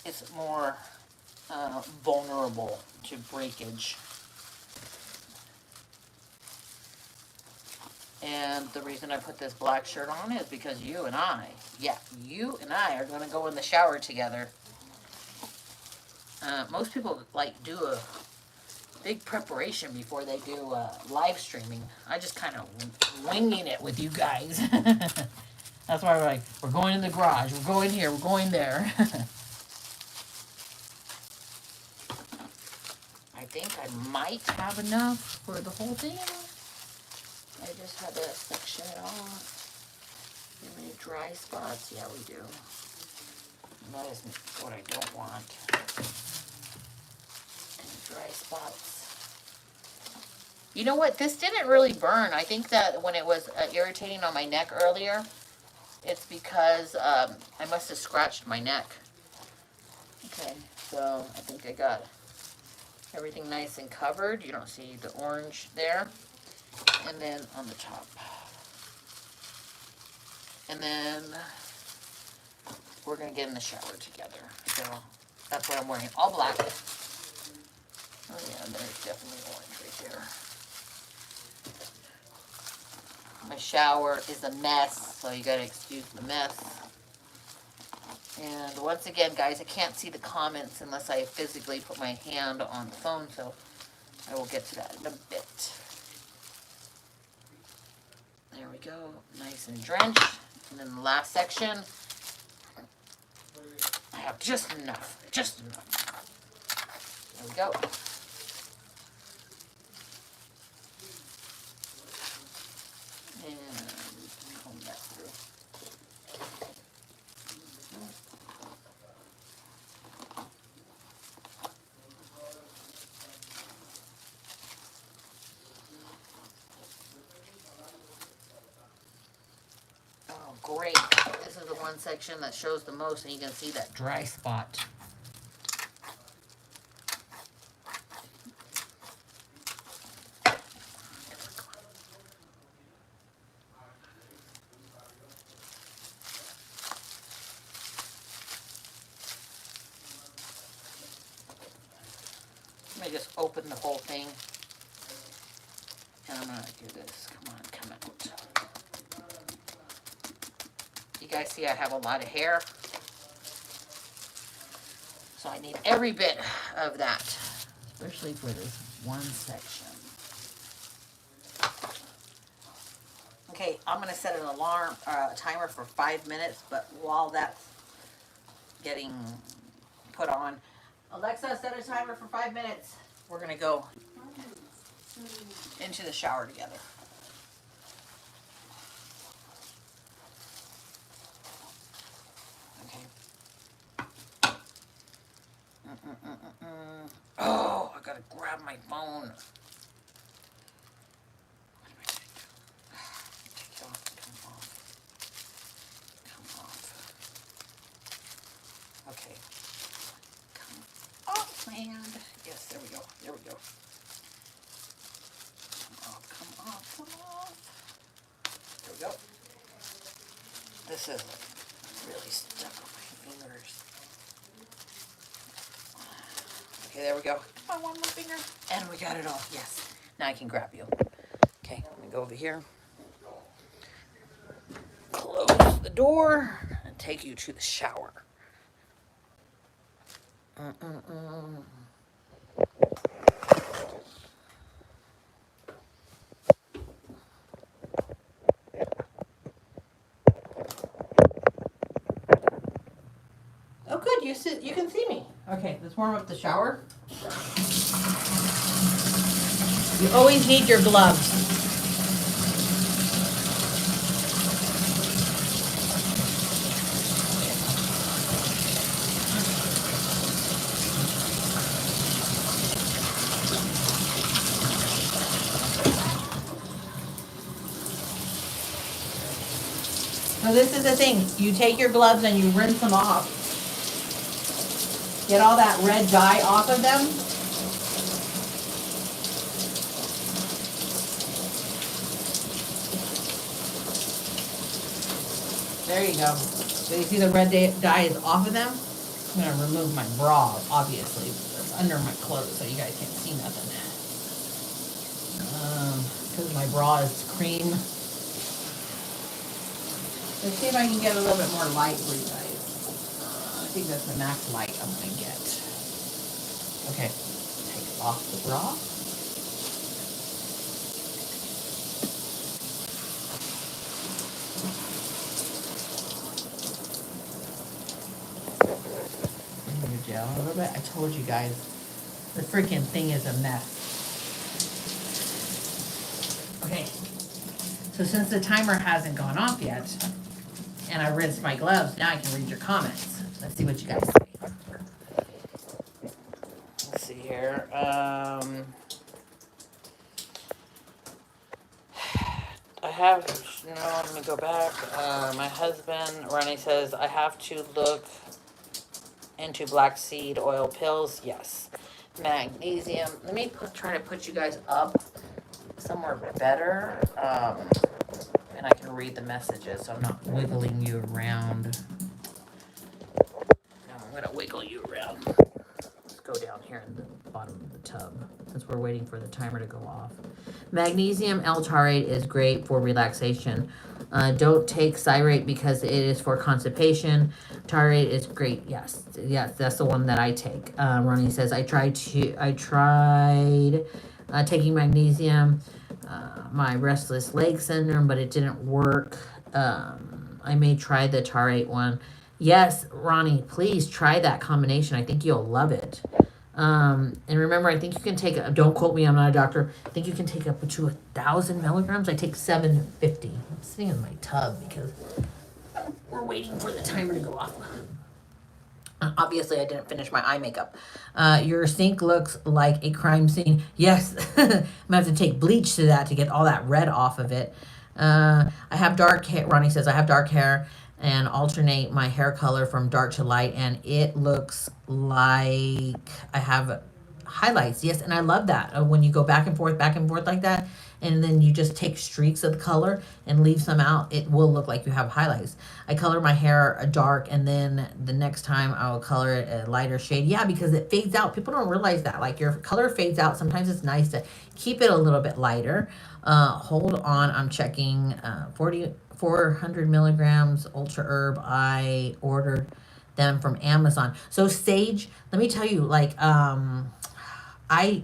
It's more vulnerable to breakage. And the reason I put this black shirt on is because you and I are going to go in the shower together. Most people like do a big preparation before they do live streaming. I just kind of winging it with you guys. That's why we're like, we're going in the garage, we're going here, we're going there. I think I might have enough for the whole thing. I just had to section it off. Any dry spots? Yeah, we do. That is what I don't want. Any dry spots? You know what? This didn't really burn. I think that when it was irritating on my neck earlier, it's because I must have scratched my neck. Okay, so I think I got everything nice and covered. You don't see the orange there. And then on the top. And then we're going to get in the shower together. So that's what I'm wearing. All black. Oh yeah, there's definitely orange right there. My shower is a mess, so you got to excuse the mess. And once again, guys, I can't see the comments unless I physically put my hand on the phone, so I will get to that in a bit. There we go, nice and drenched. And then the last section, I have just enough, There we go. And comb that through. Oh, great. This is the one section that shows the most, and you can see that dry spot. open the whole thing. And I'm gonna do this. Come on, come out. You guys see I have a lot of hair. So I need every bit of that, especially for this one section. Okay, I'm gonna set an alarm, timer for 5 minutes, but while that's getting put on, Alexa, set a timer for 5 minutes. We're gonna go into the shower together. Okay. Oh, I gotta grab my phone. Come off. Okay. Come off, man. Yes, there we go. There we go. Come off. There we go. This is really stuck on my fingers. Okay, there we go. Come on, one more finger. And we got it off. Yes. Now I can grab you. Okay, let me go over here. Close the door and take you to the shower. Oh, good. You can see me. Okay, let's warm up the shower. You always need your gloves. So this is the thing. You take your gloves and you rinse them off. Get all that red dye off of them. There you go. So you see the red dye is off of them? I'm going to remove my bra, obviously. It's under my clothes so you guys can't see nothing. Because my bra is cream. Let's see if I can get a little bit more light for you guys. I think that's the max light I'm going to get. Okay, take off the bra. And your gel a little bit. I told you guys, the freaking thing is a mess. Okay, so since the timer hasn't gone off yet, and I rinsed my gloves, now I can read your comments. Let's see what you guys say. Let's see here. I have, let me go back. My husband, Ronnie, says, I have to look into black seed oil pills. Yes. Magnesium. Let me try to put you guys up somewhere better. And I can read the messages, so I'm not wiggling you around. No, I'm gonna wiggle you around. Let's go down here in the bottom of the tub, since we're waiting for the timer to go off. Magnesium L-taurate is great for relaxation. Don't take Cyrate because it is for constipation. Taurate is great. Yes, that's the one that I take. Ronnie says I tried taking magnesium. My restless leg syndrome, but it didn't work. I may try the taurate one. Yes, Ronnie, please try that combination. I think you'll love it. And remember, I think you can take, don't quote me, I'm not a doctor. I think you can take up to 1,000 milligrams. I take 750. I'm sitting in my tub because we're waiting for the timer to go off. Obviously, I didn't finish my eye makeup. Your sink looks like a crime scene. Yes, I'm going to have to take bleach to that to get all that red off of it. I have dark hair. Ronnie says, I have dark hair and alternate my hair color from dark to light, and it looks like I have highlights. Yes, and I love that. When you go back and forth like that, and then you just take streaks of the color and leave some out, it will look like you have highlights. I color my hair a dark, and then the next time I will color it a lighter shade. Yeah, because it fades out. People don't realize that. Like, your color fades out. Sometimes it's nice to keep it a little bit lighter. Hold on, I'm checking 400 milligrams Ultra Herb. I ordered them from Amazon. So sage, let me tell you, like, I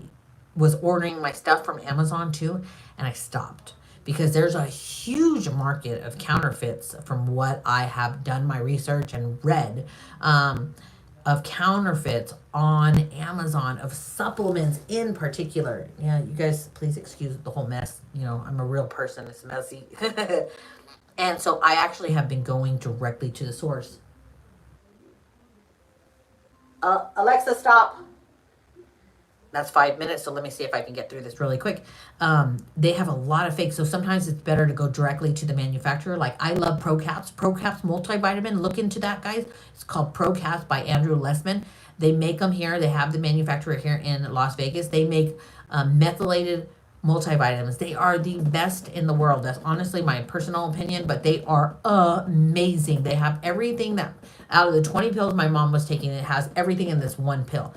was ordering my stuff from Amazon too, and I stopped because there's a huge market of counterfeits from what I have done my research and read, of counterfeits on Amazon, of supplements in particular. Yeah, you guys, please excuse the whole mess. You know, I'm a real person, it's messy. And so I actually have been going directly to the source. Alexa, stop. That's 5 minutes, so let me see if I can get through this really quick. They have a lot of fakes, so sometimes it's better to go directly to the manufacturer. Like, I love ProCaps. ProCaps multivitamin. Look into that, guys. It's called ProCaps by Andrew Lessman. They make them here. They have the manufacturer here in Las Vegas. They make methylated multivitamins. They are the best in the world. That's honestly my personal opinion, but they are amazing. They have everything that, out of the 20 pills my mom was taking, it has everything in this one pill.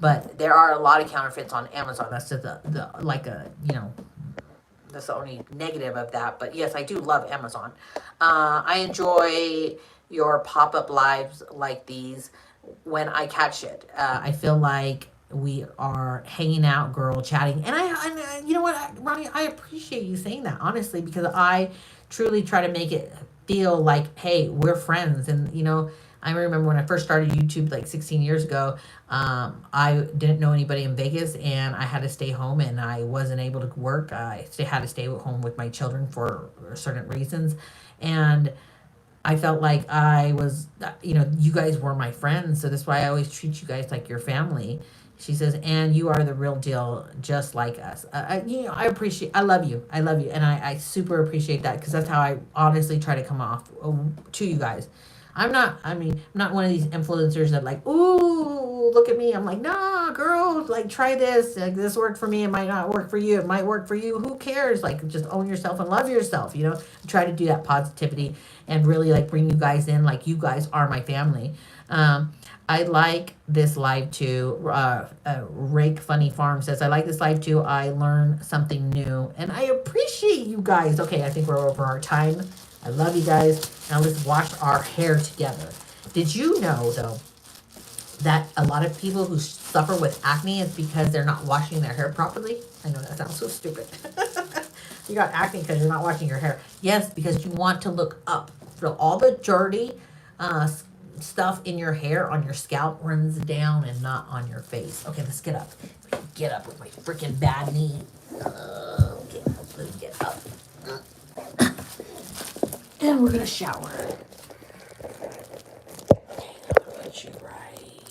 But there are a lot of counterfeits on Amazon. That's just the like a, you know, that's the only negative of that. But yes, I do love Amazon. I enjoy your pop-up lives like these when I catch it. I feel like we are hanging out, girl, chatting. And you know what, Ronnie, I appreciate you saying that, honestly, because I truly try to make it feel like, hey, we're friends. And, you know, I remember when I first started YouTube like 16 years ago, I didn't know anybody in Vegas, and I had to stay home, and I wasn't able to work. I had to stay at home with my children for certain reasons. And I felt like I was, you know, you guys were my friends. So that's why I always treat you guys like your family. She says, and you are the real deal, just like us. You know, I love you. I love you. And I super appreciate that, because that's how I honestly try to come off to you guys. I'm not one of these influencers that like, ooh, look at me. I'm like, nah, girl, like, try this. Like, this worked for me. It might not work for you. It might work for you. Who cares? Like, just own yourself and love yourself, you know? Try to do that positivity and really, like, bring you guys in. Like, you guys are my family. I like this live too. Rake Funny Farm says, I like this live too. I learn something new. And I appreciate you guys. Okay, I think we're over our time. I love you guys. Now let's wash our hair together. Did you know, though, that a lot of people who suffer with acne is because they're not washing their hair properly? I know that sounds so stupid. You got acne because you're not washing your hair. Yes, because you want to look up. So all the dirty stuff in your hair on your scalp runs down and not on your face. Okay, let's get up. Get up with my freaking bad knee. Okay, let's get up. And we're gonna shower. Okay, I'm gonna put you right.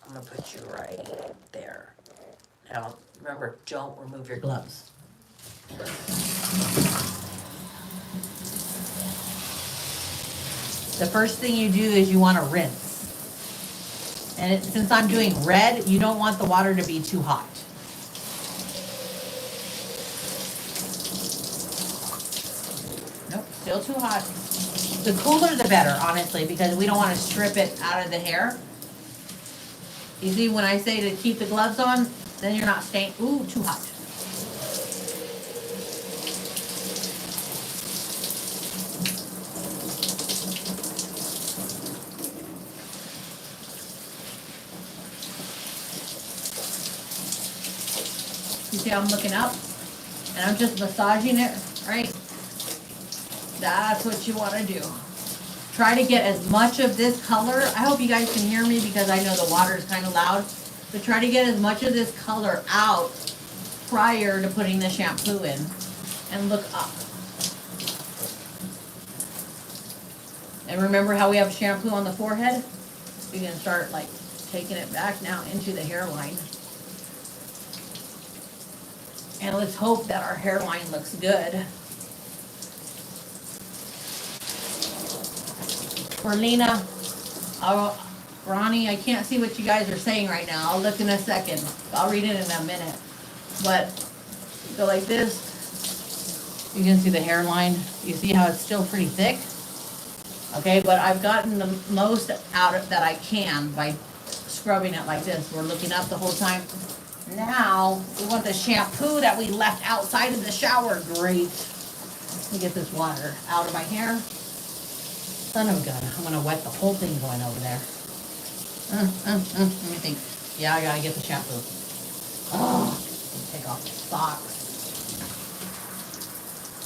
I'm gonna put you right there. Now, remember, don't remove your gloves. The first thing you do is you want to rinse. And since I'm doing red, you don't want the water to be too hot. Nope, still too hot. The cooler the better, honestly, because we don't want to strip it out of the hair. You see, when I say to keep the gloves on, then you're not staying, ooh, too hot. You see, I'm looking up, and I'm just massaging it, right? That's what you want to do. Try to get as much of this color. I hope you guys can hear me because I know the water is kind of loud. But try to get as much of this color out prior to putting the shampoo in. And look up. And remember how we have shampoo on the forehead? You can start like taking it back now into the hairline. And let's hope that our hairline looks good. For Lena, Ronnie, I can't see what you guys are saying right now. I'll look in a second. I'll read it in a minute. But go like this. You can see the hairline. You see how it's still pretty thick? Okay, but I've gotten the most out of that I can by scrubbing it like this. We're looking up the whole time. Now, we want the shampoo that we left outside of the shower. Great. Let me get this water out of my hair. Son of a gun. I'm going to wet the whole thing going over there. Let me think. Yeah, I got to get the shampoo. Oh, take off the socks.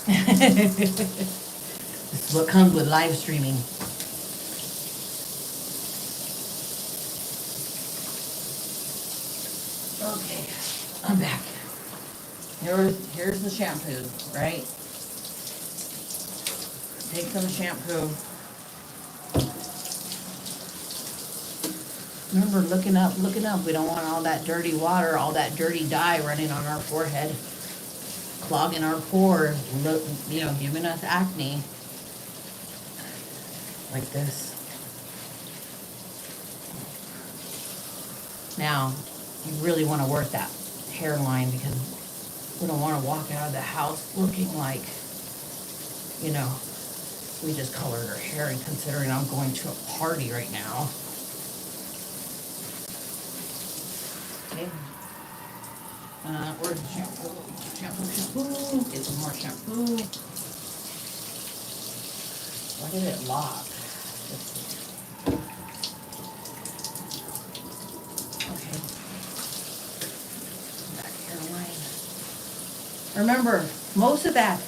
This is what comes with live streaming. Okay, I'm back. Here's the shampoo, right? Take some shampoo. Remember, looking up. We don't want all that dirty water, all that dirty dye running on our forehead, clogging our pores, giving us acne. Like this. Now, you really want to work that hairline because we don't want to walk out of the house looking like, we just colored our hair, and considering I'm going to a party right now. Okay. Where's the shampoo? Shampoo. Get some more shampoo. Why did it lock? Okay. Back hairline. Remember, most of that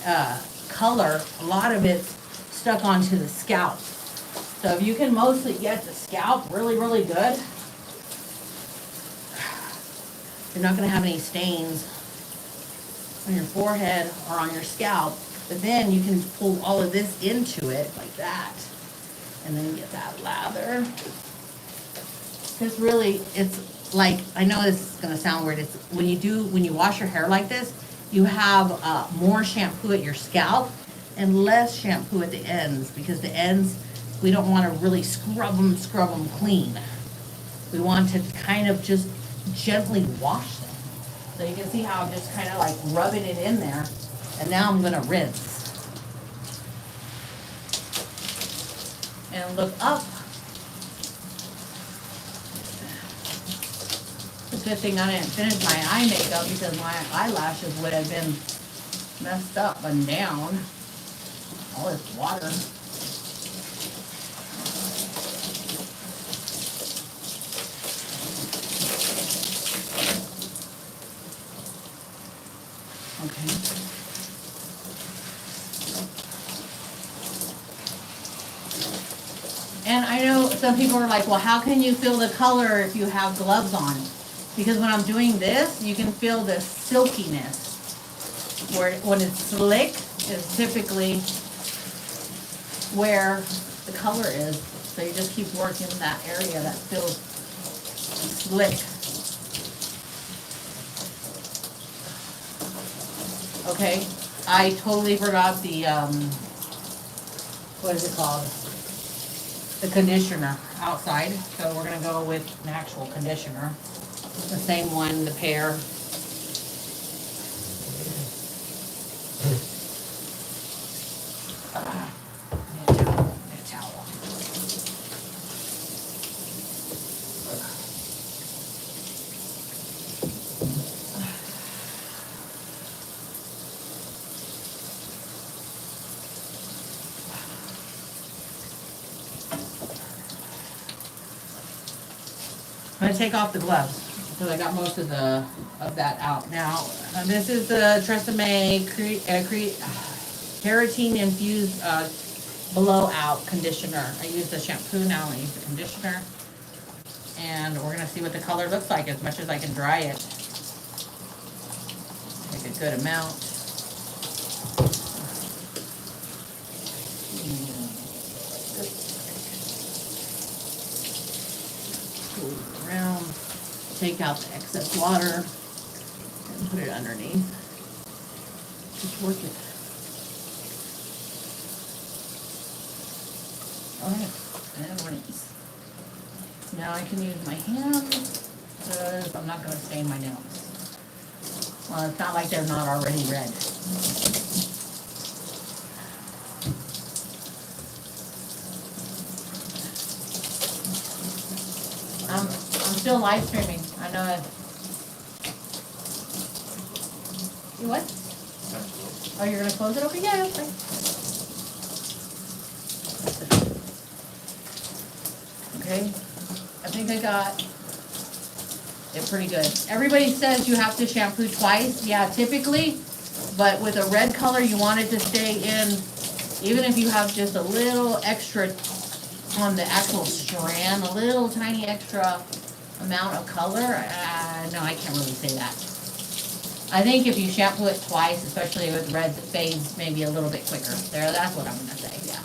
color, a lot of it's stuck onto the scalp. So if you can mostly get the scalp really, really good, you're not going to have any stains on your forehead or on your scalp. But then you can pull all of this into it like that. And then get that lather. Because really, it's like, I know this is going to sound weird. It's when you wash your hair like this, you have more shampoo at your scalp and less shampoo at the ends. Because the ends, we don't want to really scrub them clean. We want to kind of just gently wash them. So you can see how I'm just kind of like rubbing it in there. And now I'm going to rinse. And look up. It's a good thing I didn't finish my eye makeup because my eyelashes would have been messed up and down. All this water. Okay. And I know some people are like, well, how can you feel the color if you have gloves on? Because when I'm doing this, you can feel the silkiness. Where when it's slick is typically where the color is. So you just keep working that area that feels slick. Okay, I totally forgot the, what is it called? The conditioner outside. So we're gonna go with an actual conditioner. The same one, the pear. Need a towel. I'm gonna take off the gloves because I got most of that out. Now, this is the Tresemme Keratin Infused Blowout Conditioner. I use the shampoo now, I use the conditioner. And we're gonna see what the color looks like as much as I can dry it. Take a good amount. Around, take out the excess water and put it underneath. Just work it. Alright, and rinse. Now I can use my hands because I'm not going to stain my nails. Well, it's not like they're not already red. I'm still live streaming. I know it. You what? Oh, you're going to close it over? Yeah, okay. Okay. I think I got it pretty good. Everybody says you have to shampoo twice. Yeah, typically. But with a red color, you want it to stay in, even if you have just a little extra on the actual strand, a little tiny extra amount of color. No, I can't really say that. I think if you shampoo it twice, especially with reds, it fades maybe a little bit quicker. There, that's what I'm gonna say, yeah.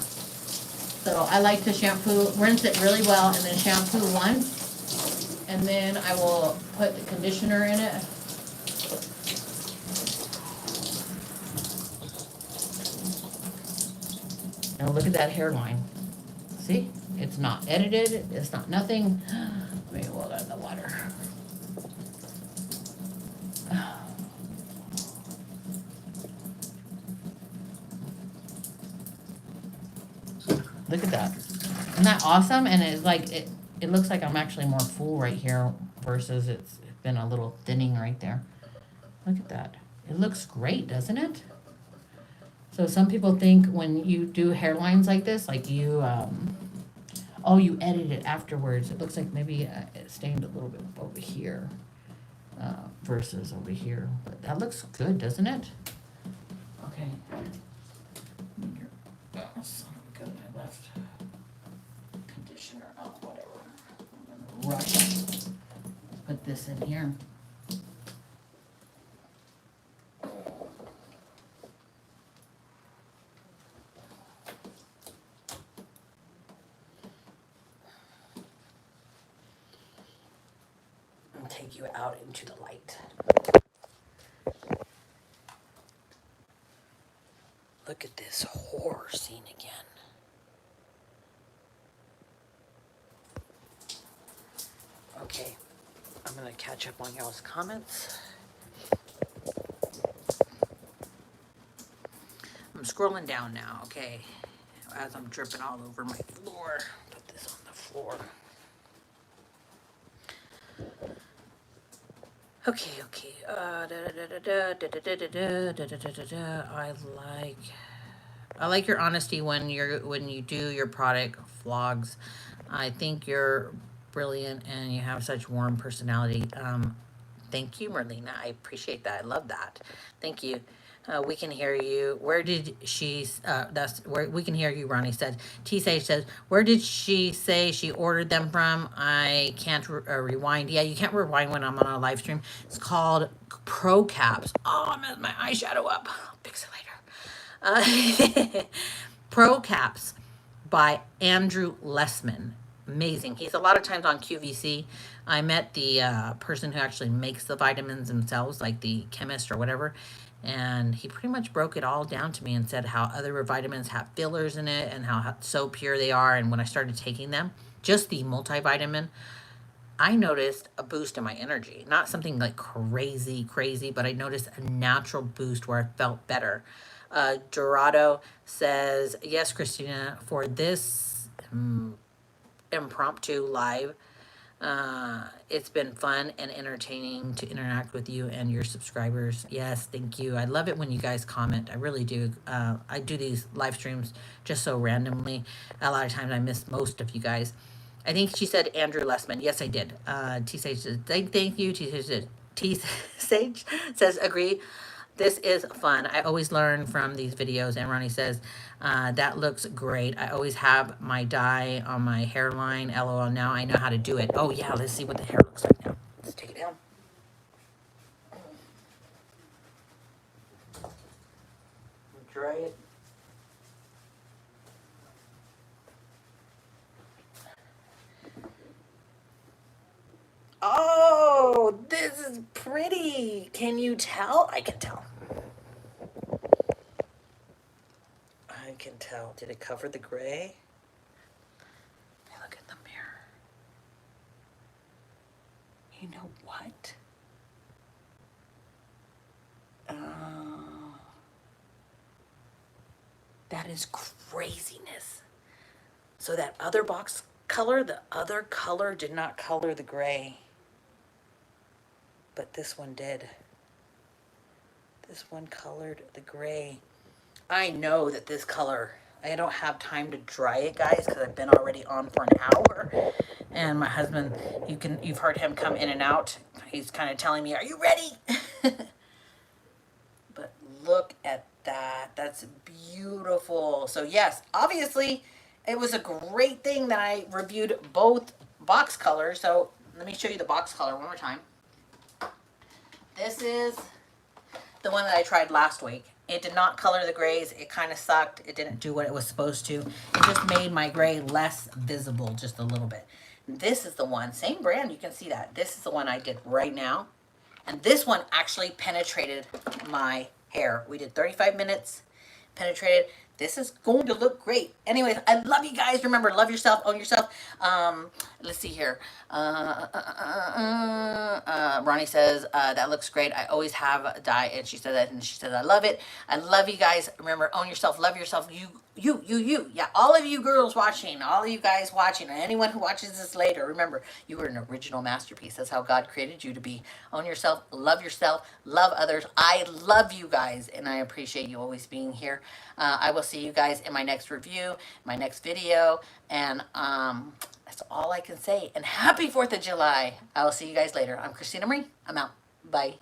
So I like to shampoo, rinse it really well, and then shampoo once, and then I will put the conditioner in it. Now look at that hairline. See? It's not edited. It's not nothing. Let me hold on the water. Look at that. Isn't that awesome? And it's like it looks like I'm actually more full right here versus it's been a little thinning right there. Look at that. It looks great, doesn't it? So some people think when you do hairlines like this, like you oh, you edit it afterwards. It looks like maybe it stained a little bit over here versus over here. But that looks good, doesn't it? Okay. Oh, son of a gun, I left conditioner. Oh, whatever. I'm gonna rush. Put this in here. Take you out into the light. Look at this horror scene again. Okay, I'm gonna catch up on y'all's comments. I'm scrolling down now, okay, as I'm dripping all over my floor. Put this on the floor. Okay. I like your honesty when you do your product vlogs. I think you're brilliant and you have such warm personality. Thank you, Merlina. I appreciate that. I love that. Thank you. We can hear you. Where did she? That's where we can hear you. Ronnie said. T Sage says, where did she say she ordered them from? I can't rewind. Yeah, you can't rewind when I'm on a live stream. It's called Pro Caps. Oh, I messed my eyeshadow up. I'll fix it later. Pro Caps by Andrew Lessman. Amazing. He's a lot of times on QVC. I met the person who actually makes the vitamins themselves, like the chemist or whatever. And he pretty much broke it all down to me and said how other vitamins have fillers in it and how so pure they are. And when I started taking them, just the multivitamin, I noticed a boost in my energy. Not something like crazy, but I noticed a natural boost where I felt better. Dorado says, yes, Christina, for this impromptu live, it's been fun and entertaining to interact with you and your subscribers. Yes, thank you. I love it when you guys comment. I really do. I do these live streams just so randomly. A lot of times I miss most of you guys. I think she said Andrew Lessman. Yes, I did. T Sage says, thank you. T Sage says, agree. This is fun. I always learn from these videos. And Ronnie says, that looks great. I always have my dye on my hairline. LOL, now I know how to do it. Oh, yeah, let's see what the hair looks like now. Let's take it down. Dry it. Oh, this is pretty. Can you tell? I can tell. I can tell. Did it cover the gray? Hey, look at the mirror. That is craziness. So that other box color, the other color did not color the gray. But this one did. This one colored the gray. I know that this color, I don't have time to dry it, guys, because I've been already on for an hour. And my husband, you've heard him come in and out. He's kind of telling me, "Are you ready?" But look at that. That's beautiful. So yes, obviously it was a great thing that I reviewed both box colors. So let me show you the box color one more time. This is the one that I tried last week. It did not color the grays. It kind of sucked. It didn't do what it was supposed to. It just made my gray less visible just a little bit. This is the one, same brand, you can see that. This is the one I did right now. And this one actually penetrated my hair. We did 35 minutes, penetrated. This is going to look great. Anyways, I love you guys. Remember, love yourself, own yourself. Let's see here. Ronnie says, that looks great. I always have a dye. And she said that, and she said, I love it. I love you guys. Remember, own yourself, love yourself. You. Yeah, all of you girls watching, all of you guys watching, and anyone who watches this later, remember, you were an original masterpiece. That's how God created you to be. Own yourself, love others. I love you guys, and I appreciate you always being here. I will see you guys in my next review, my next video, and that's all I can say. And happy 4th of July. I will see you guys later. I'm Christina Marie. I'm out. Bye.